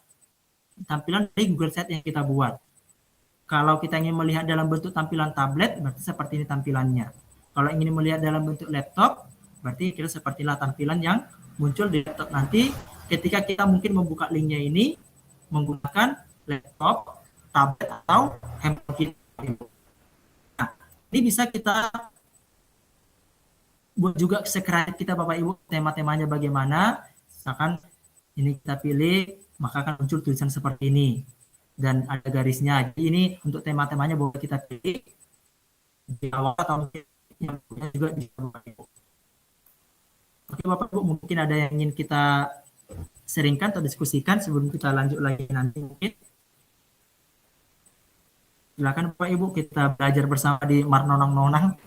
C: tampilan dari Google Site yang kita buat. Kalau kita ingin melihat dalam bentuk tampilan tablet, berarti seperti ini tampilannya. Kalau ingin melihat dalam bentuk laptop, berarti kira sepertilah tampilan yang muncul di laptop nanti ketika kita mungkin membuka linknya ini menggunakan laptop, tablet, atau handphone kita. Nah, ini bisa kita buat juga sekreat kita Bapak Ibu, tema-temanya bagaimana. Misalkan ini kita pilih, maka akan muncul tulisan seperti ini. Dan ada garisnya. Jadi ini untuk tema-temanya boleh kita pilih di awal atau mungkin yang juga bisa Bapak Ibu. Oke Bapak Ibu, mungkin ada yang ingin kita seringkan atau diskusikan sebelum kita lanjut lagi nanti mungkin. Silakan Bapak Ibu, kita belajar bersama di Marnonang-nonang.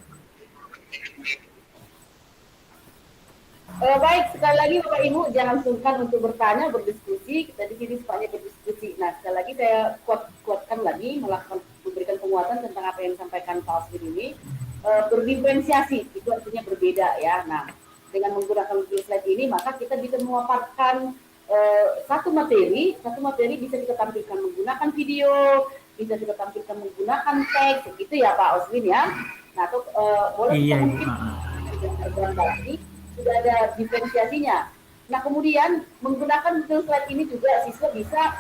B: Baik, sekali lagi Bapak Ibu jangan sungkan untuk bertanya, berdiskusi. Kita di sini supaya berdiskusi. Nah, sekali lagi saya kuatkan lagi, memberikan penguatan tentang apa yang disampaikan Pak Oswin ini. Berdiferensiasi, itu artinya berbeda ya. Nah, dengan menggunakan Google Slide ini, maka kita bisa memaparkan satu materi bisa kita tampilkan menggunakan video, bisa kita tampilkan menggunakan teks, begitu ya Pak Oswin ya. Nah, atau boleh kita mungkin gambar lagi. Sudah ada diferensiasinya. Nah, kemudian menggunakan Google Slide ini juga siswa bisa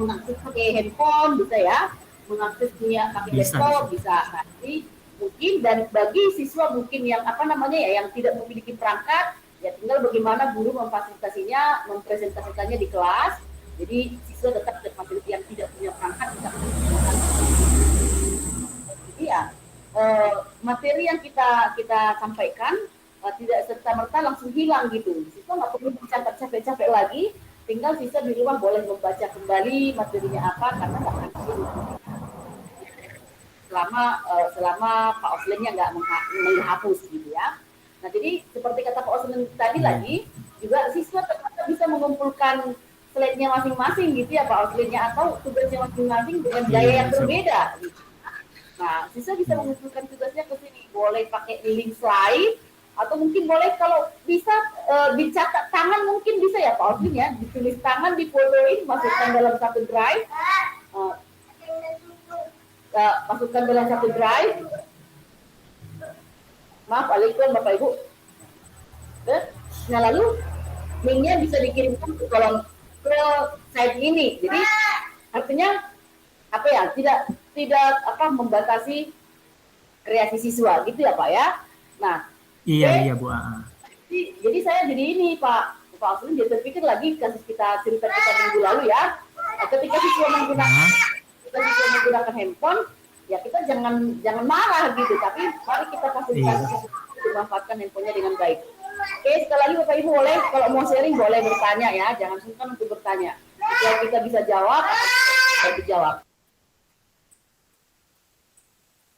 B: mengakses pakai handphone, bisa ya, mengaksesnya pakai laptop, bisa. Nanti mungkin dan bagi siswa mungkin yang yang tidak memiliki perangkat, ya tinggal bagaimana guru memfasilitasinya, mempresentasikannya di kelas. Jadi siswa tetap yang tidak punya perangkat bisa menggunakan. Jadi ya materi yang kita sampaikan tidak serta-merta langsung hilang gitu. Siswa nggak perlu dicatat capek-capek lagi, tinggal siswa di rumah boleh membaca kembali materinya apa, karena nggak akan selama Pak Oslinnya nggak menghapus gitu ya. Nah, jadi seperti kata Pak Oslin tadi lagi, juga siswa ternyata bisa mengumpulkan slide-nya masing-masing gitu ya Pak Oslinnya, atau tugasnya masing-masing dengan gaya yang berbeda. Gitu. Nah, siswa bisa mengumpulkan tugasnya ke sini, boleh pakai link slide, atau mungkin boleh kalau bisa dicatat tangan mungkin bisa ya Pak Oswin ya, ditulis tangan, difotoin, masukkan dalam satu drive, masukkan dalam satu drive. Maaf, Alaikum Bapak Ibu. Nah, lalu linknya bisa dikirimkan ke kolom ke site ini. Jadi artinya tidak membatasi kreasi siswa gitu ya Pak ya. Nah,
C: Iya,
B: oke.
C: iya Bu.
B: Jadi saya jadi ini Pak Ausrin jadi terpikir lagi kasus kita cerita kita minggu lalu ya. Ketika siswa menggunakan handphone, ya kita jangan marah gitu, tapi mari kita fasilitasi
C: Iya.
B: untuk memanfaatkan handphonenya dengan baik. Oke, sekali lagi Bapak Ibu boleh kalau mau sharing boleh bertanya ya, jangan sungkan untuk bertanya. Jika kita bisa jawab, kita dijawab.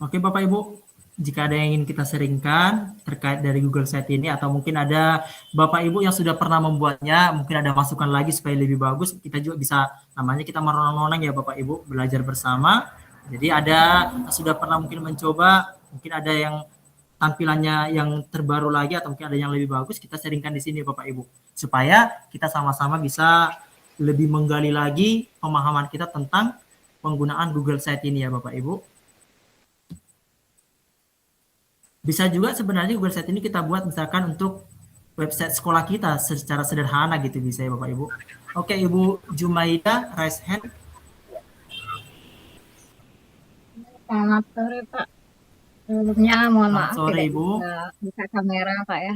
C: Oke Bapak Ibu, jika ada yang ingin kita sharingkan terkait dari Google Site ini atau mungkin ada Bapak Ibu yang sudah pernah membuatnya, mungkin ada masukan lagi supaya lebih bagus, kita juga bisa, namanya kita meronong-nonong ya Bapak Ibu, belajar bersama. Jadi ada sudah pernah mungkin mencoba, mungkin ada yang tampilannya yang terbaru lagi atau mungkin ada yang lebih bagus, kita sharingkan di sini Bapak Ibu, supaya kita sama-sama bisa lebih menggali lagi pemahaman kita tentang penggunaan Google Site ini ya Bapak Ibu. Bisa juga sebenarnya Google Site ini kita buat misalkan untuk website sekolah kita secara sederhana gitu bisa ya Bapak Ibu. Oke Ibu Jumaida, raise hand.
D: Selamat sore Pak. Sebelumnya mohon
C: Selamat
D: maaf
C: sore
D: tidak
C: Ibu.
D: bisa buka kamera Pak ya.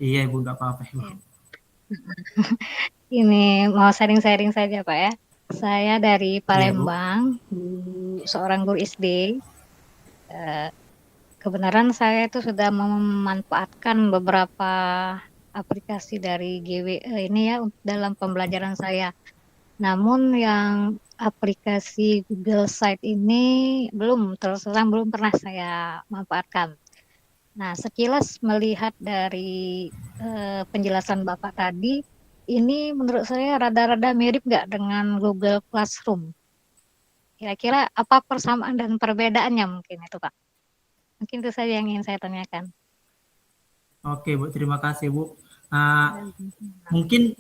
C: Iya Ibu, nggak apa-apa Ibu.
D: Iya. Ini mau sharing-sharing saja Pak ya. Saya dari
C: Iya Bu.
D: Palembang, seorang guru SD. Kebenaran saya itu sudah memanfaatkan beberapa aplikasi dari GWE ini ya dalam pembelajaran saya. Namun yang aplikasi Google Site ini terus terang belum pernah saya manfaatkan. Nah, sekilas melihat dari penjelasan Bapak tadi, ini menurut saya rada-rada mirip nggak dengan Google Classroom? Kira-kira apa persamaan dan perbedaannya mungkin itu Pak? Mungkin itu saja yang ingin saya tanyakan.
C: Oke Bu, terima kasih Bu. Mungkin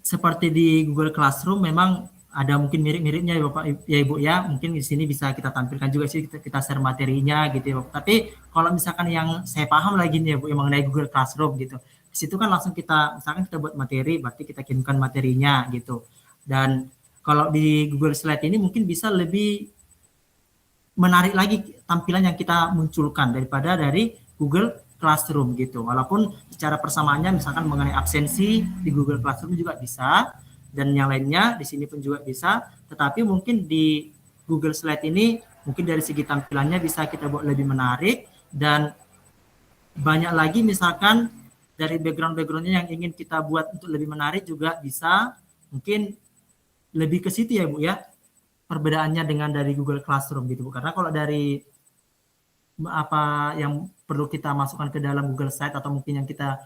C: seperti di Google Classroom memang ada mungkin mirip-miripnya ya Bapak ya Ibu ya. Mungkin di sini bisa kita tampilkan juga sih, kita share materinya gitu ya. Tapi kalau misalkan yang saya paham lagi nih ya Bu, yang mengenai Google Classroom gitu. Di situ kan langsung misalkan kita buat materi, berarti kita kirimkan materinya gitu. Dan kalau di Google Slide ini mungkin bisa lebih menarik lagi tampilan yang kita munculkan daripada dari Google Classroom gitu. Walaupun secara persamaannya misalkan mengenai absensi di Google Classroom juga bisa dan yang lainnya di sini pun juga bisa, tetapi mungkin di Google Slide ini mungkin dari segi tampilannya bisa kita buat lebih menarik dan banyak lagi misalkan dari background-backgroundnya yang ingin kita buat untuk lebih menarik juga bisa, mungkin lebih ke situ ya Bu ya, perbedaannya dengan dari Google Classroom gitu Bu. Karena kalau dari apa yang perlu kita masukkan ke dalam Google Site atau mungkin yang kita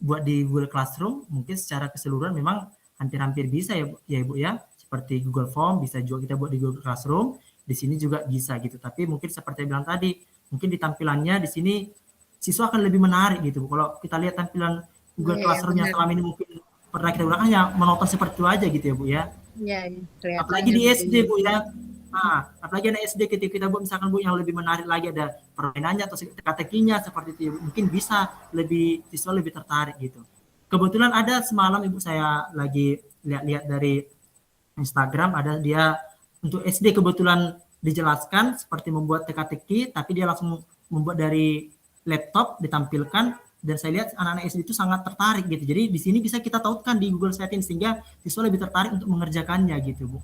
C: buat di Google Classroom, mungkin secara keseluruhan memang hampir-hampir bisa ya Ibu ya. Seperti Google Form bisa juga kita buat di Google Classroom, di sini juga bisa gitu. Tapi mungkin seperti yang bilang tadi, mungkin di tampilannya di sini siswa akan lebih menarik gitu. Kalau kita lihat tampilan Google Classroom yang selama ini mungkin pernah kita gunakan ya menonton seperti itu aja gitu ya Bu ya.
D: Iya,
C: Apalagi di SD Bu ya. Nah, apalagi anak SD ketika kita buat misalkan Bu yang lebih menarik lagi ada permainannya atau teka-tekinya seperti itu, mungkin bisa siswa lebih tertarik gitu. Kebetulan ada semalam Ibu saya lagi lihat-lihat dari Instagram, ada dia untuk SD kebetulan dijelaskan seperti membuat teka-teki, tapi dia langsung membuat dari laptop ditampilkan dan saya lihat anak-anak SD itu sangat tertarik gitu. Jadi di sini bisa kita tautkan di Google Settings sehingga siswa lebih tertarik untuk mengerjakannya gitu Bu.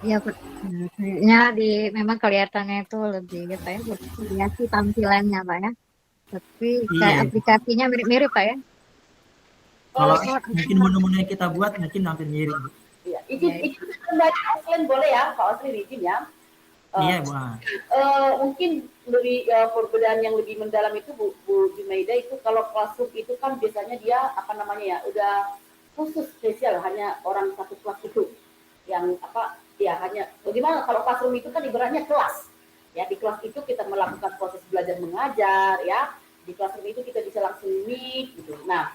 D: Iya, kayaknya memang kelihatannya itu lebih apa ya, variasi tampilannya Pak ya. Tapi kayak aplikasinya mirip-mirip Pak ya.
C: Kalau mungkin menu-menu yang kita buat mungkin hampir mirip.
B: Iya, izin kembali offline boleh ya, Pak Osri izin ya.
C: Iya Bu.
B: Mungkin lebih perbedaan yang lebih mendalam itu Bu Jumaida itu kalau classroom itu kan biasanya dia apa namanya ya udah khusus spesial hanya orang satu kelas itu yang apa ya hanya bagaimana kalau classroom itu kan ibaratnya kelas ya di kelas itu kita melakukan proses belajar mengajar ya di classroom itu kita bisa langsung meet gitu. Nah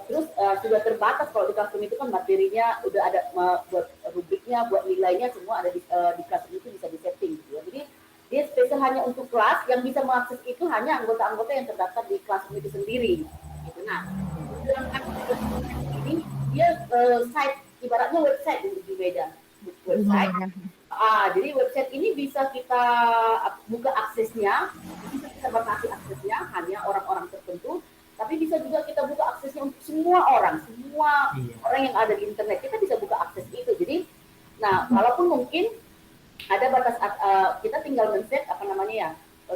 B: terus sudah terbatas kalau di classroom itu kan materinya udah ada buat rubriknya buat nilainya semua ada di classroom itu bisa disetting gitu ya. Jadi dia spesial hanya untuk kelas yang bisa mengakses itu hanya anggota-anggota yang terdaftar di classroom itu sendiri gitu. Nah ini dia site ibaratnya website di beda website Jadi website ini bisa kita buka aksesnya, bisa kita batasi aksesnya hanya orang-orang tertentu, tapi bisa juga kita buka aksesnya untuk semua orang yang ada di internet, kita bisa buka akses itu. Jadi, nah, walaupun mungkin ada batas, kita tinggal men-set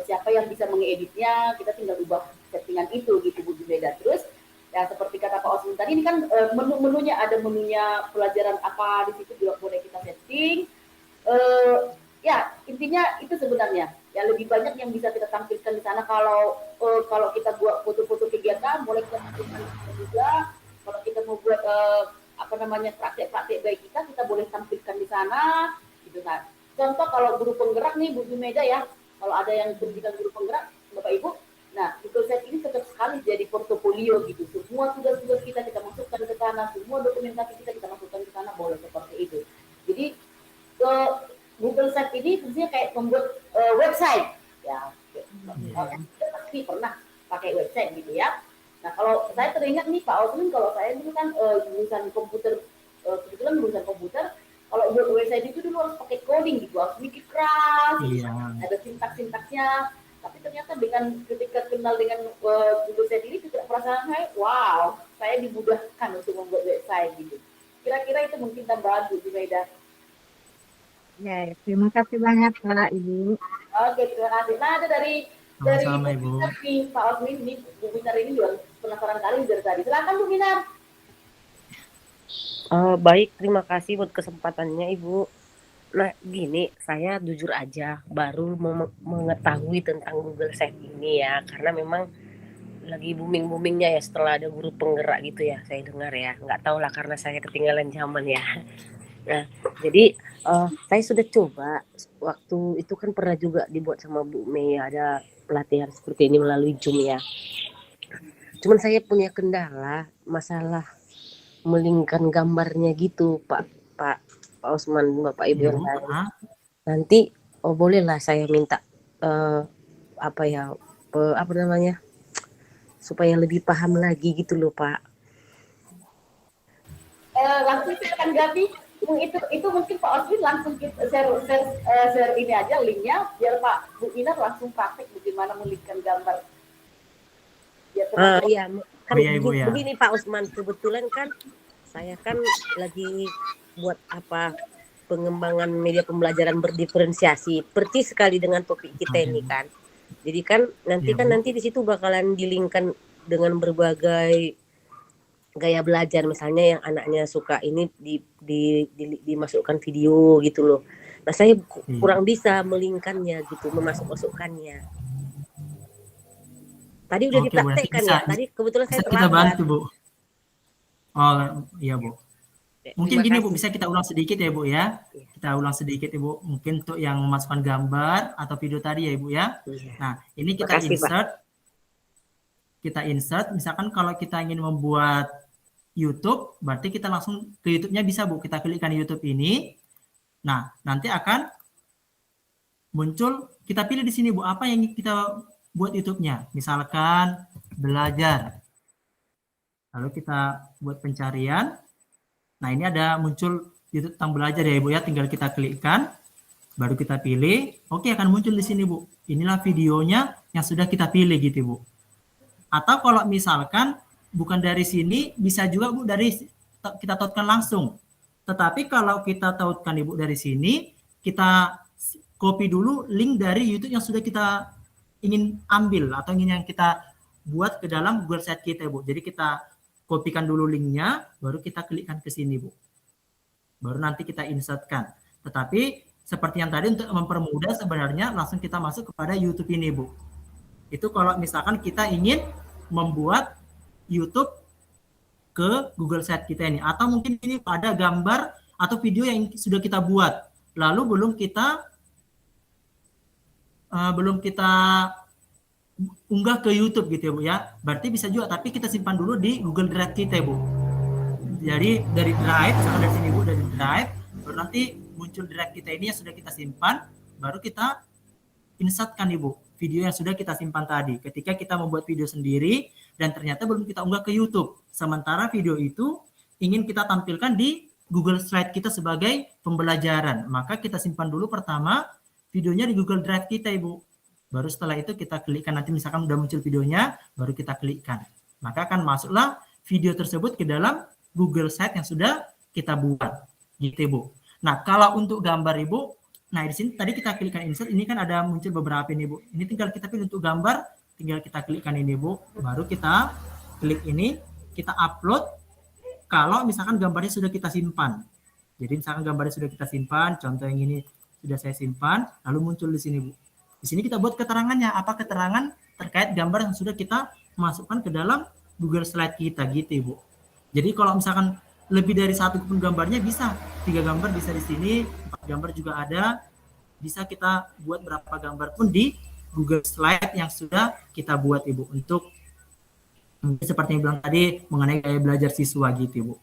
B: siapa yang bisa mengeditnya, kita tinggal ubah settingan itu gitu Bu Jumeda. Terus ya seperti kata Pak Osmin tadi, ini kan menu-menunya ada menunya pelajaran apa di situ juga boleh kita setting. Ya intinya itu sebenarnya ya, lebih banyak yang bisa kita tampilkan di sana. Kalau kita buat foto-foto kegiatan boleh kita tampilkan juga. Kalau kita mau buat praktek-praktek baik kita boleh tampilkan di sana gitu kan. Contoh kalau guru penggerak nih Bu Jumeda ya, kalau ada yang berbilang guru penggerak Bapak Ibu, nah Google Site ini cocok sekali jadi portofolio gitu. Semua tugas-tugas kita masukkan ke sana, semua dokumentasi kita masukkan ke sana, boleh seperti itu. Jadi Google Site ini fungsinya kayak membuat website ya. Kita pasti pernah pakai website gitu ya. Nah kalau saya teringat nih Pak Osmin, kalau saya dulu kan lulusan komputer, kebetulan lulusan komputer, kalau buat website itu dulu harus pakai coding gitu, harus mikir keras, ada sintak-sintaknya. Tapi ternyata ketika kenal dengan Google Site ini, tidak perasaan saya, wow, saya dimudahkan untuk membuat website gitu. Kira-kira itu mungkin tambahan Bu Jumeda.
D: Ya, terima kasih banyak Pak Ibu.
B: Oke, terima kasih. Nah, ada dari
C: Sama-sama, Ibu.
B: Pak Osmin ini, Bu Minar ini juga penasaran kali dari tadi. Silakan Bu Minar.
E: Baik, terima kasih buat kesempatannya Ibu. Nah gini, saya jujur aja baru mengetahui tentang Google Site ini ya, karena memang lagi booming-boomingnya ya setelah ada guru penggerak gitu ya, saya dengar ya. Nggak tahu lah karena saya ketinggalan zaman ya. Nah jadi saya sudah coba, waktu itu kan pernah juga dibuat sama Bu Mei, ada pelatihan seperti ini melalui Zoom ya. Cuman saya punya kendala masalah melingkan gambarnya gitu Pak Osman, Bapak Ibu yang lain. Nanti bolehlah saya minta supaya lebih paham lagi gitu loh Pak.
B: Langsung saya akan ganti itu mungkin Pak Osmin langsung share ini aja linknya biar Pak Bu Minar langsung praktek bagaimana melingkan gambar.
E: Iya. Kan
C: Ibu, ya.
E: Begini Pak Osman, kebetulan kan saya kan lagi buat pengembangan media pembelajaran berdiferensiasi, persis sekali dengan topik kita ini kan. Jadi kan nanti di situ bakalan dilingkan dengan berbagai gaya belajar, misalnya yang anaknya suka ini dimasukkan video gitu loh. Nah saya kurang bisa melingkannya gitu, memasukkannya. Tadi udah dipraktekkan ya. Tadi kebetulan saya terlambat.
C: Kita bantu Bu. Oh iya Bu. Mungkin gini Bu, bisa kita ulang sedikit ya Bu ya. Kita ulang sedikit Ibu. Mungkin untuk yang memasukkan gambar atau video tadi ya Ibu ya. Nah ini kita insert. Kita insert. Misalkan kalau kita ingin membuat YouTube, berarti kita langsung ke YouTube-nya bisa Bu. Kita klikkan YouTube ini. Nah nanti akan muncul. Kita pilih di sini Bu, apa yang kita buat YouTube-nya, misalkan belajar. Lalu kita buat pencarian. Nah ini ada muncul YouTube tentang belajar ya Ibu ya, tinggal kita klikkan, baru kita pilih. Oke, akan muncul di sini Bu. Inilah videonya yang sudah kita pilih gitu Bu. Atau kalau misalkan bukan dari sini, bisa juga Bu kita tautkan langsung. Tetapi kalau kita tautkan Ibu dari sini, kita copy dulu link dari YouTube yang sudah kita ingin ambil atau ingin yang kita buat ke dalam Google Site kita Bu. Jadi kita kopikan dulu linknya, baru kita klikkan ke sini Bu. Baru nanti kita insertkan. Tetapi seperti yang tadi untuk mempermudah sebenarnya langsung kita masuk kepada YouTube ini Bu. Itu kalau misalkan kita ingin membuat YouTube ke Google Site kita ini. Atau mungkin ini pada gambar atau video yang sudah kita buat. Lalu belum kita unggah ke YouTube gitu ya Bu ya. Berarti bisa juga, tapi kita simpan dulu di Google Drive kita Bu. Jadi dari Drive, misalkan dari sini Bu, dari Drive, baru nanti muncul Drive kita ini yang sudah kita simpan, baru kita insertkan Ibu video yang sudah kita simpan tadi. Ketika kita membuat video sendiri dan ternyata belum kita unggah ke YouTube. Sementara video itu ingin kita tampilkan di Google Slide kita sebagai pembelajaran. Maka kita simpan dulu pertama videonya di Google Drive kita, Ibu. Baru setelah itu kita klikkan, nanti misalkan udah muncul videonya, baru kita klikkan. Maka akan masuklah video tersebut ke dalam Google Slide yang sudah kita buat. Gitu, Ibu. Nah, kalau untuk gambar, Ibu, nah di sini tadi kita klikkan insert, ini kan ada muncul beberapa ini, Bu. Ini tinggal kita pilih untuk gambar, tinggal kita klikkan ini, Bu. Baru kita klik ini, kita upload. Kalau misalkan gambarnya sudah kita simpan. Jadi misalkan gambarnya sudah kita simpan, contoh yang ini sudah saya simpan, lalu muncul di sini, Bu. Di sini kita buat keterangannya, apa keterangan terkait gambar yang sudah kita masukkan ke dalam Google Slide kita, gitu, Ibu. Jadi kalau misalkan lebih dari satu pun gambarnya bisa, 3 gambar bisa di sini, 4 gambar juga ada, bisa kita buat berapa gambar pun di Google Slide yang sudah kita buat, Ibu, untuk seperti yang bilang tadi mengenai gaya belajar siswa, gitu, Ibu.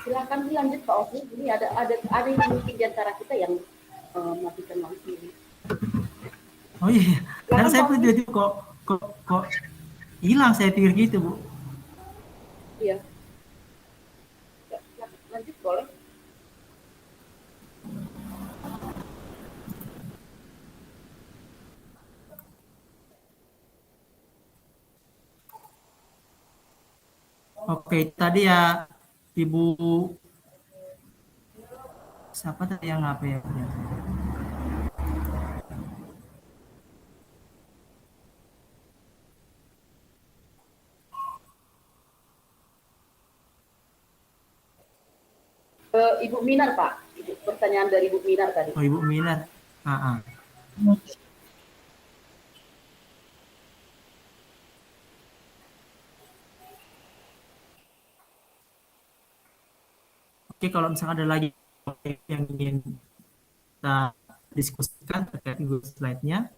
B: Silakan dilanjut Pak Ovi. Ini ada yang mungkin di antara kita yang matikan lampu ini.
C: Oh iya, karena saya pun jadi kok hilang, saya pikir gitu, Bu.
B: Iya. Lanjut boleh.
C: Oke, tadi ya Ibu siapa tadi yang apa ya?
B: Ibu Minar, Pak. Pertanyaan dari Ibu Minar tadi.
C: Oh, Ibu Minar. Oke, kalau misalnya ada lagi yang ingin kita diskusikan terkait Google Slide-nya.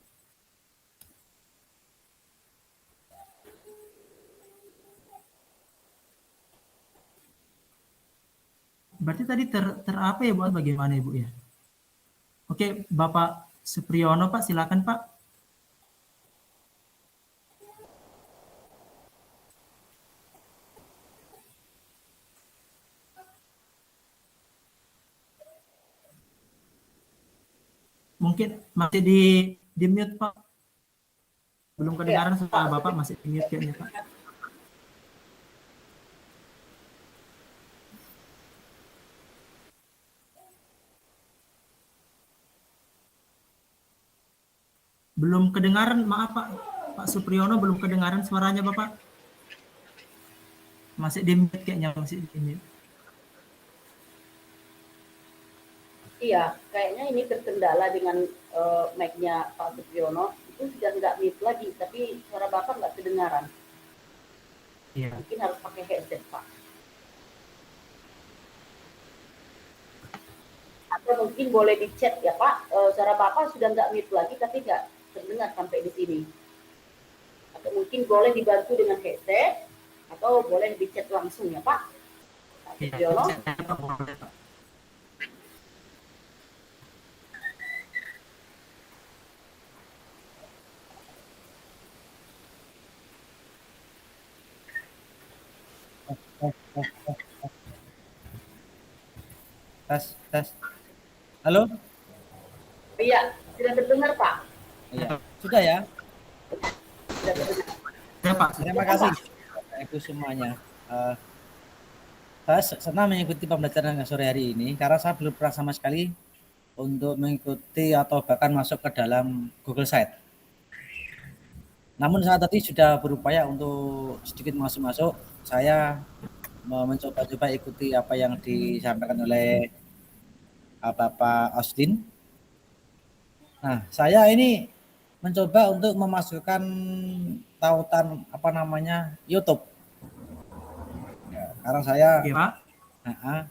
C: Berarti tadi ter apa ya, Bu? Bagaimana, Ibu ya? Oke, Bapak Supriyono, Pak, silakan, Pak. Mungkin masih di mute, Pak. Belum kedengaran suara Bapak, masih di mute kayaknya, Pak. Belum kedengaran, maaf Pak. Pak Supriyono belum kedengaran suaranya Bapak. Masih di mute kayaknya, masih di mute.
B: Iya, kayaknya ini terkendala dengan mic-nya Pak Supriyono. Itu sudah nggak mute lagi, tapi suara Bapak nggak kedengaran.
C: Iya.
B: Mungkin harus pakai headset, Pak. Atau mungkin boleh di chat ya Pak, suara Bapak sudah nggak mute lagi, tapi nggak terdengar sampai di sini. Atau mungkin boleh dibantu dengan headset, atau boleh di chat langsung ya Pak. Pak Supriyono.
F: Tes. Halo?
B: Iya, sudah terdengar Pak.
F: Iya. Sudah ya?
B: Sudah terdengar.
C: Ya Pak.
F: Terima kasih Ibu semuanya. Saya senang mengikuti pembelajaran sore hari ini karena saya belum pernah sama sekali untuk mengikuti atau bahkan masuk ke dalam Google Slide. Namun saat tadi sudah berupaya untuk sedikit masuk-masuk. Saya mencoba-coba ikuti apa yang disampaikan oleh Bapak Oslin. Nah, saya ini mencoba untuk memasukkan tautan YouTube. Ya, karena saya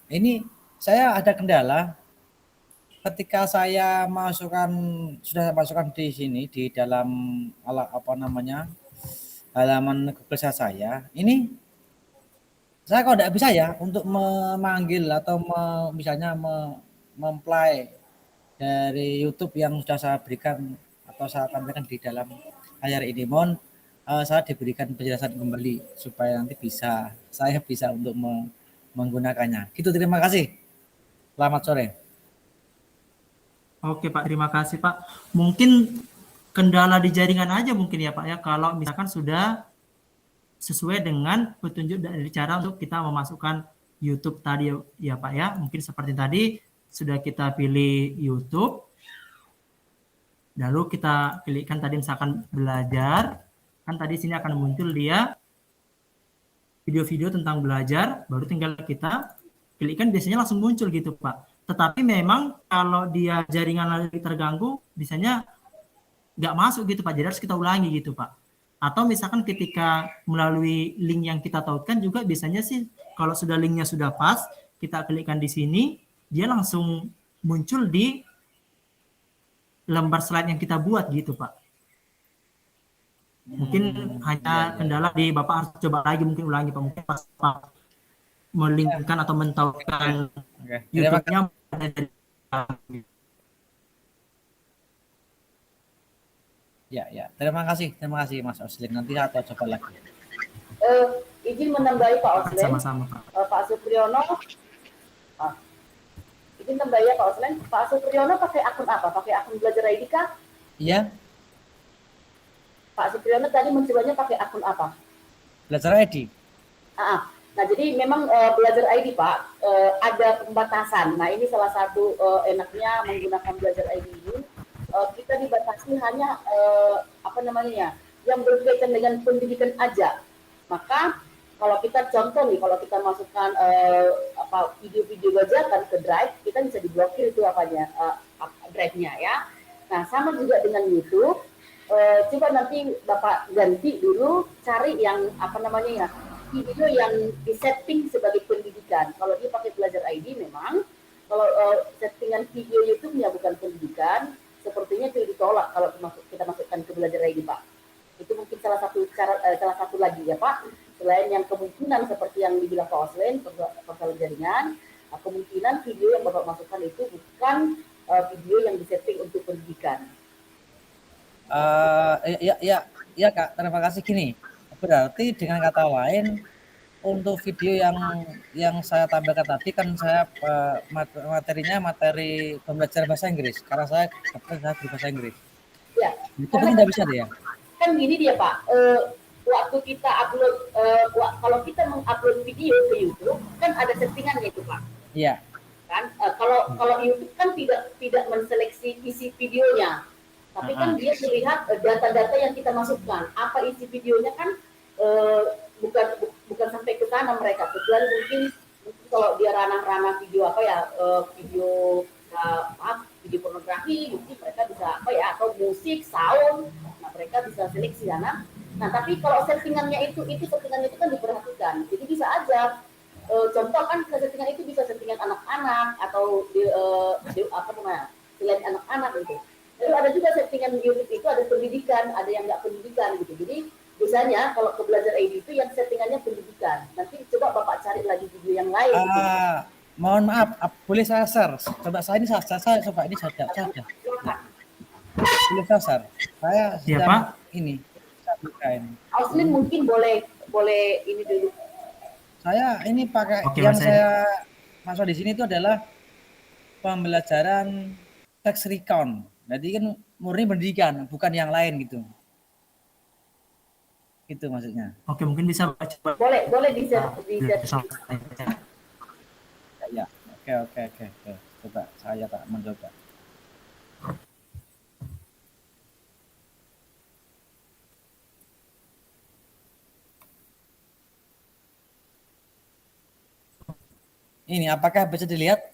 F: ini saya ada kendala ketika saya sudah masukkan di sini di dalam halaman Google saya. Ini saya kok tidak bisa ya untuk memanggil atau misalnya memplay dari YouTube yang sudah saya berikan atau saya tampilkan di dalam layar ini. Mohon saya diberikan penjelasan kembali supaya nanti saya bisa untuk menggunakannya. Gitu, terima kasih. Selamat sore.
C: Oke Pak, terima kasih Pak. Mungkin kendala di jaringan aja mungkin ya Pak ya, kalau misalkan sudah sesuai dengan petunjuk dari cara untuk kita memasukkan YouTube tadi ya Pak ya. Mungkin seperti tadi sudah kita pilih YouTube, lalu kita pilihkan tadi misalkan belajar, kan tadi sini akan muncul dia video-video tentang belajar, baru tinggal kita pilihkan, biasanya langsung muncul gitu Pak. Tetapi memang kalau dia jaringan lagi terganggu, biasanya nggak masuk gitu Pak, jadi harus kita ulangi gitu Pak. Atau misalkan ketika melalui link yang kita tautkan juga biasanya sih kalau sudah linknya sudah pas, kita klikkan di sini, dia langsung muncul di lembar slide yang kita buat gitu Pak. Mungkin hanya kendala di Bapak harus coba lagi mungkin ulangi Pak, mungkin pas Pak melinkkan atau mentautkan YouTube-nya.
F: Ya, terima kasih Mas Oslin. Nanti saya coba lagi.
B: Izin menambahi Pak Oslin.
C: Sama-sama Pak.
B: Pak Supriyono. Izin menambahi ya Pak Oslin. Pak Supriyono pakai akun apa? Pakai akun Belajar ID kah?
F: Iya.
B: Pak Supriyono tadi mencobanya pakai akun apa?
F: Belajar ID.
B: Nah, jadi memang Belajar ID Pak ada pembatasan. Nah, ini salah satu enaknya menggunakan Belajar ID ini. Kita dibatasi hanya yang berkaitan dengan pendidikan aja. Maka kalau kita contoh nih, kalau kita masukkan video-video bajakan ke Drive, kita bisa diblokir itu drive-nya ya. Nah, sama juga dengan YouTube. Coba nanti Bapak ganti dulu, cari yang video yang disetting sebagai pendidikan. Kalau dia pakai Belajar ID memang, kalau settingan video YouTube-nya bukan pendidikan, sepertinya itu ditolak kalau kita masukkan ke Belajar ID Pak. Itu mungkin salah satu lagi ya Pak. Selain yang kemungkinan seperti yang dibilang Pak Oslin, persoalan jaringan, kemungkinan video yang Bapak masukkan itu bukan video yang disetting untuk pendidikan.
F: Ya Kak, terima kasih. Gini, berarti dengan kata lain untuk video yang saya tampilkan tadi kan saya materinya materi pembelajaran bahasa Inggris karena saya di bahasa Inggris.
B: Ya.
F: Itu tidak bisa deh ya.
B: Kan gini dia Pak, waktu kita upload kalau kita mengupload video ke YouTube kan ada settingannya itu Pak.
F: Iya.
B: Kan kalau YouTube kan tidak menseleksi isi videonya. Tapi kan dia melihat data-data yang kita masukkan. Apa isi videonya kan bukan sampai ke sana mereka. Kecuali mungkin kalau dia ranah-ranah video video pornografi, mungkin mereka bisa atau musik, sound. Nah, mereka bisa seleksi sana. Nah, tapi kalau settingannya itu kan diperhatikan. Jadi bisa aja contoh kan settingan itu bisa settingan anak-anak atau selain anak-anak itu. Lalu ada juga settingan unit itu ada pendidikan, ada yang nggak pendidikan gitu. Jadi biasanya kalau ke Belajar ID itu yang settingannya pendidikan. Nanti coba Bapak cari lagi video yang lain. Gitu.
F: Mohon maaf, boleh saya share? Coba saya coba ini saja. Boleh saya share? Saya
C: ya, Pak?
F: Ini.
B: Oslin mungkin boleh ini dulu.
F: Saya ini pakai saya masuk di sini itu adalah pembelajaran tax recount. Jadi kan murni pendidikan, bukan yang lain gitu. Itu maksudnya.
C: Oke, mungkin bisa coba.
B: Boleh di share.
F: Ya. Oke. Coba saya tak mencoba. Ini apakah bisa dilihat?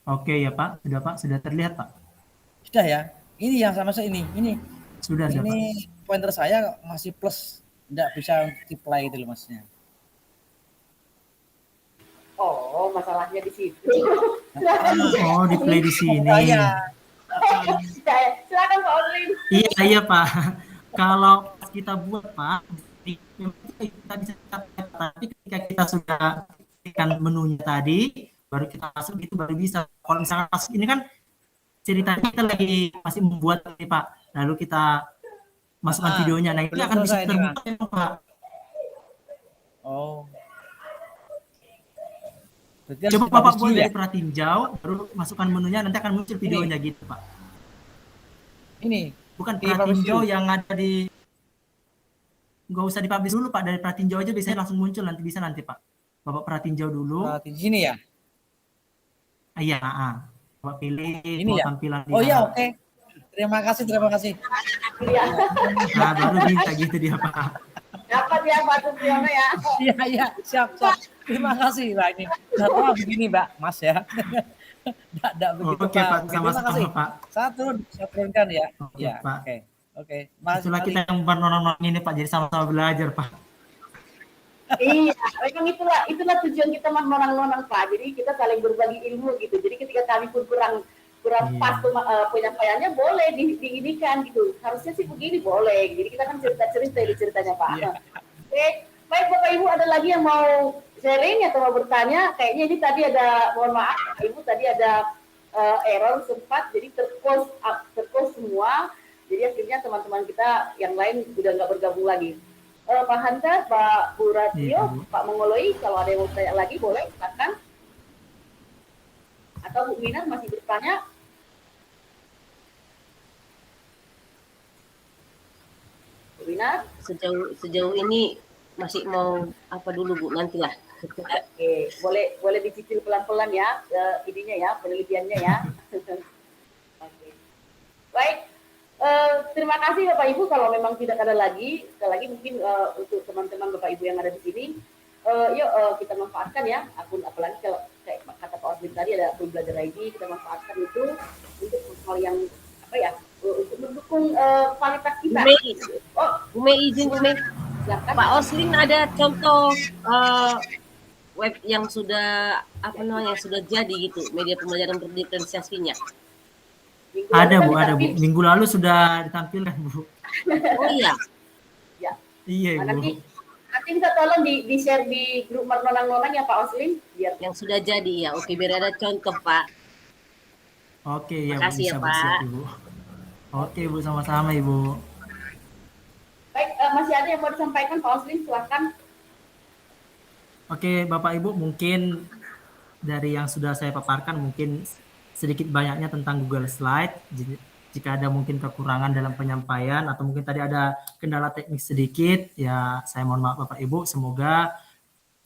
C: Oke ya Pak, sudah terlihat Pak.
F: Sudah ya. Ini yang sama saya ini.
C: Sudah
F: ini
C: Pak.
F: Pointer saya masih plus, tidak bisa multiply itu loh Masnya.
B: Oh, masalahnya di situ.
C: Oh, di play di sini.
B: Silakan Pak Oslin.
C: Iya Pak. Kalau kita buat Pak, kita bisa tapi ketika kita sudah tekan menunya tadi, baru kita masuk itu baru bisa. Kalau misalkan masuk ini kan ceritanya kita lagi masih membuat nih Pak, lalu kita masukkan videonya, nah itu
F: belum
C: akan bisa
F: selesai nih, Bang.
C: terbuka ya Pak.
F: Oh. Berarti harus
C: Coba
F: dipublish
C: Bapak buat
F: dulu ya?
C: dari pratinjau, baru masukkan menunya, nanti akan muncul videonya gitu Pak.
F: Ini
C: Bukan
F: dipublish
C: pratinjau
F: dulu.
C: yang ada di, nggak usah dipublish dulu Pak, dari pratinjau aja biasanya langsung muncul, nanti bisa nanti Pak. Bapak pratinjau dulu.
F: Di sini ya?
C: Iya, Bapak pilih
F: Ini
C: mau
F: ya?
C: tampilan di
F: Oh iya,
C: mana.
F: oke. Terima kasih.
B: Iya.
C: Nah, baru bisa gitu dia Pak.
B: Dapat ya Pak Supriyono ya.
F: Iya, siap. Terima kasih. Nah, ini jadwal begini, Mbak, Mas ya. Nggak begitu,
C: Oke Pak,
F: Terima kasih.
C: sama-sama Pak.
F: Saya turunkan ya.
C: Oke,
F: Ya,
C: Pak.
F: oke. Mas,
C: Itulah kita yang bernonong ini Pak, jadi sama-sama belajar Pak.
B: Iya, memang itulah tujuan kita Mas nonang-nonang Pak. Jadi kita saling berbagi ilmu gitu. Jadi ketika kami pun kurang pas penyampaiannya boleh diinikan gitu. Harusnya sih begini boleh. Jadi kita kan cerita-cerita di ceritanya Pak.
F: Iya.
B: Oke, baik Bapak Ibu, ada lagi yang mau sharing atau mau bertanya? Kayaknya ini tadi ada, mohon maaf Bapak Ibu, tadi ada error sempat, jadi terclose semua. Jadi akhirnya teman-teman kita yang lain udah nggak bergabung lagi. Pak Hanta, Pak Bu Radio,
C: Iya, Bu.
B: Pak Mongoloi, kalau ada yang mau tanya lagi boleh, silakan. Atau Bu Minar masih bertanya? Bu Minar?
E: Sejauh ini masih mau apa dulu Bu, nantilah.
B: Oke, boleh dicicil pelan-pelan ya, ininya ya, penelitiannya ya. Oke. Baik, terima kasih Bapak Ibu. Kalau memang tidak ada lagi, sekali lagi mungkin untuk teman-teman Bapak Ibu yang ada di sini, yuk kita manfaatkan ya akun, apalagi kalau kayak kata Pak Osmin tadi ada akun Belajar ID, kita manfaatkan itu untuk hal yang apa ya, untuk mendukung kualitas kita.
E: Bu Mei izin Bu Mei.
B: Silakan.
E: Pak Oslin ada contoh web yang sudah sudah jadi gitu, media pembelajaran berdiferensiasinya.
C: Ada Bu. Minggu lalu sudah ditampilkan Bu.
E: Oh iya.
B: Ya.
C: Iya Bu.
B: Nanti bisa tolong di share di grup nonang-nonang ya Pak Oslin, biar
E: Yang sudah jadi ya. Oke, biar ada contoh Pak.
C: Oke ya Bu,
E: Makasih ya,
C: bisa Bu,
E: Pak.
C: siap Ibu. Oke Bu, sama-sama Ibu.
B: baik. Masih ada yang mau disampaikan Pak Oslin, silakan.
C: Oke Bapak Ibu, mungkin dari yang sudah saya paparkan mungkin sedikit banyaknya tentang Google Slide. Jika ada mungkin kekurangan dalam penyampaian atau mungkin tadi ada kendala teknis sedikit, ya saya mohon maaf Bapak Ibu. Semoga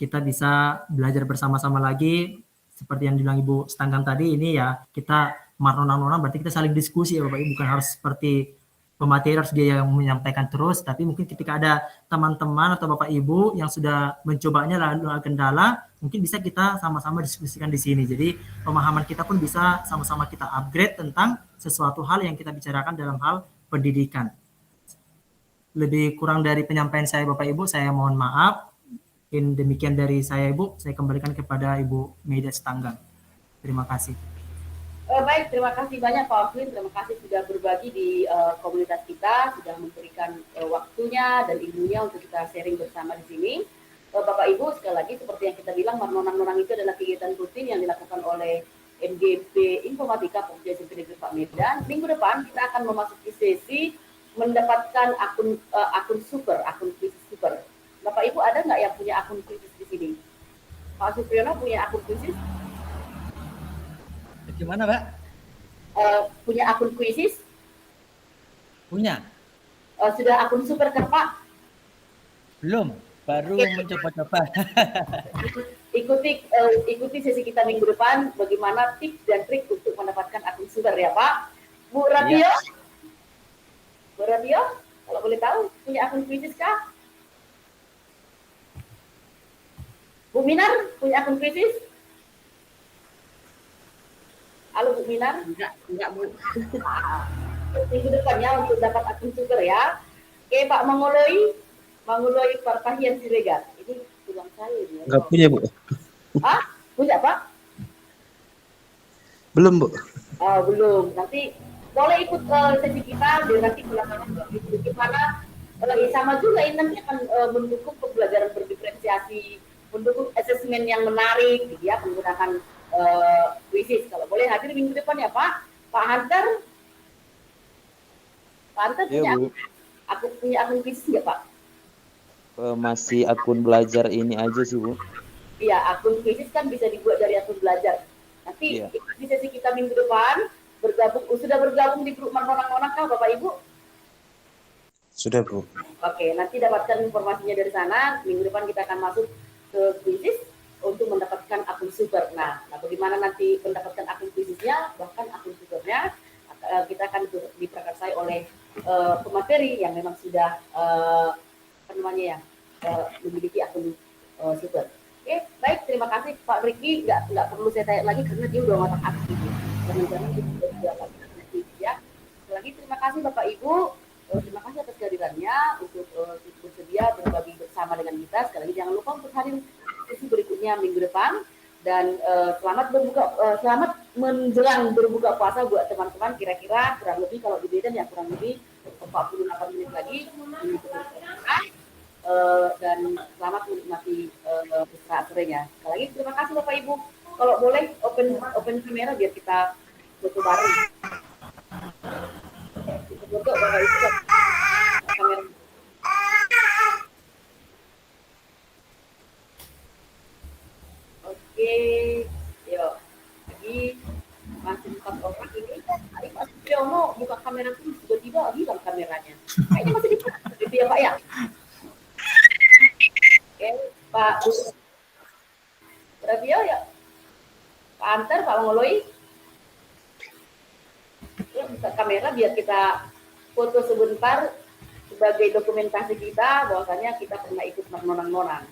C: kita bisa belajar bersama-sama lagi. Seperti yang bilang Ibu Stanggang tadi, ini ya kita marnonang-nonang berarti kita saling diskusi ya Bapak Ibu. Bukan harus seperti pemateri harus dia yang menyampaikan terus, tapi mungkin ketika ada teman-teman atau Bapak Ibu yang sudah mencobanya lalu ada kendala, mungkin bisa kita sama-sama diskusikan di sini. Jadi pemahaman kita pun bisa sama-sama kita upgrade tentang sesuatu hal yang kita bicarakan dalam hal pendidikan. Lebih kurang dari penyampaian saya Bapak Ibu, saya mohon maaf. Demikian dari saya Ibu, saya kembalikan kepada Ibu Meida Stanggang. Terima kasih.
B: Baik, terima kasih banyak Pak Oslin, terima kasih sudah berbagi di komunitas kita, sudah memberikan waktunya dan ilmunya untuk kita sharing bersama di sini. Bapak Ibu, sekali lagi seperti yang kita bilang, Marnonang-nonang itu adalah kegiatan rutin yang dilakukan oleh MGP Informatika Pokja SMP Negeri Pak Medan. Minggu depan kita akan memasuki sesi mendapatkan akun krisis super. Bapak Ibu ada nggak yang punya akun krisis di sini? Pak Supriyono punya akun krisis?
F: Gimana, Mbak?
B: Punya akun krisis?
F: Punya?
B: Sudah akun super kan Pak?
F: Belum, baru mencoba-coba.
B: Ikuti sesi kita minggu depan bagaimana tips dan trik untuk mendapatkan akun super ya Pak. Bu Radio?
F: Ya.
B: Bu Radio, kalau boleh tahu punya akun krisis kah? Bu Minar punya akun krisis? Halo Bu Minar?
E: Enggak Bu.
B: Minggu depannya untuk dapat akun super ya. Oke Pak Mangoloi Partahian Siregar. Ini tulang saya ini.
G: Enggak punya Bu.
B: Punya Pak?
G: Belum Bu.
B: Belum. Nanti boleh ikut sesi kita dan nanti belakangan gimana sama juga ini nanti akan mendukung pembelajaran berdiferensiasi, mendukung asesmen yang menarik gitu ya, menggunakan kuisis. Kalau boleh hadir minggu depan ya Pak. Pak Hunter. Pak Hunter
G: Iya,
B: punya akun kuisis nggak Pak?
G: masih akun belajar ini aja sih, Bu.
B: Iya, akun kuisis kan bisa dibuat dari akun belajar. Nanti
G: Iya.
B: di sesi kita minggu depan sudah bergabung di grup Nonang-Nonang kah Bapak Ibu?
G: Sudah, Bu.
B: Oke, nanti dapatkan informasinya dari sana. Minggu depan kita akan masuk ke kuisis untuk mendapatkan akun super. Nah, bagaimana nanti mendapatkan akun kuisisnya, bahkan akun supernya, kita akan diprakarsai oleh pemateri yang memang sudah memiliki akun super. Oke, baik, terima kasih Pak Riki. Nggak perlu saya tanya lagi karena dia udah ngotak aktif. Jangan-jangan dia sudah aktif ya. Sekali lagi terima kasih Bapak Ibu. Terima kasih atas kehadirannya untuk bersedia berbagi bersama dengan kita. Sekali lagi jangan lupa untuk hadir sesi berikutnya minggu depan. Dan selamat menjelang berbuka puasa buat teman-teman. Kira-kira kurang lebih kalau di Medan ya kurang lebih 48 menit lagi. Dan selamat menikmati istirahat sorenya. Sekali lagi terima kasih Bapak Ibu. Kalau boleh open kamera biar kita foto bareng. Kita foto Bapak Ibu. Kamera. Oke, yuk. Lagi masih 4 orang ini. Tadi Pak Supriyono buka kamera tuh tiba-tiba hilang kameranya. Kayaknya masih dibuka gitu ya Pak ya. Oke, Pak Rabio ya. Pak Anter, Pak Mangoloi. Ya, buka kamera biar kita foto sebentar sebagai dokumentasi kita bahwasanya kita pernah ikut nonang-nonang.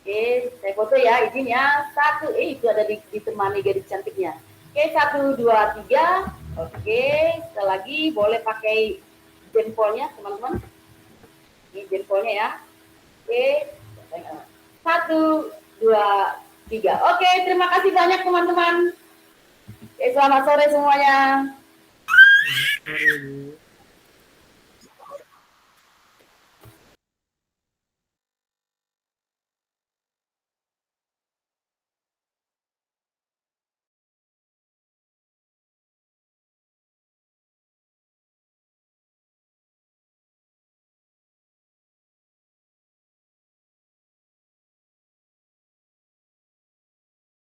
B: Oke, saya foto ya, izin ya. Itu ada ditemani gadis cantiknya. Oke, 1, 2, 3. Oke, sekali lagi boleh pakai jempolnya teman-teman. Ini jempolnya ya. Oke, 1, 2, 3. Oke, terima kasih banyak teman-teman. Oke, selamat sore semuanya.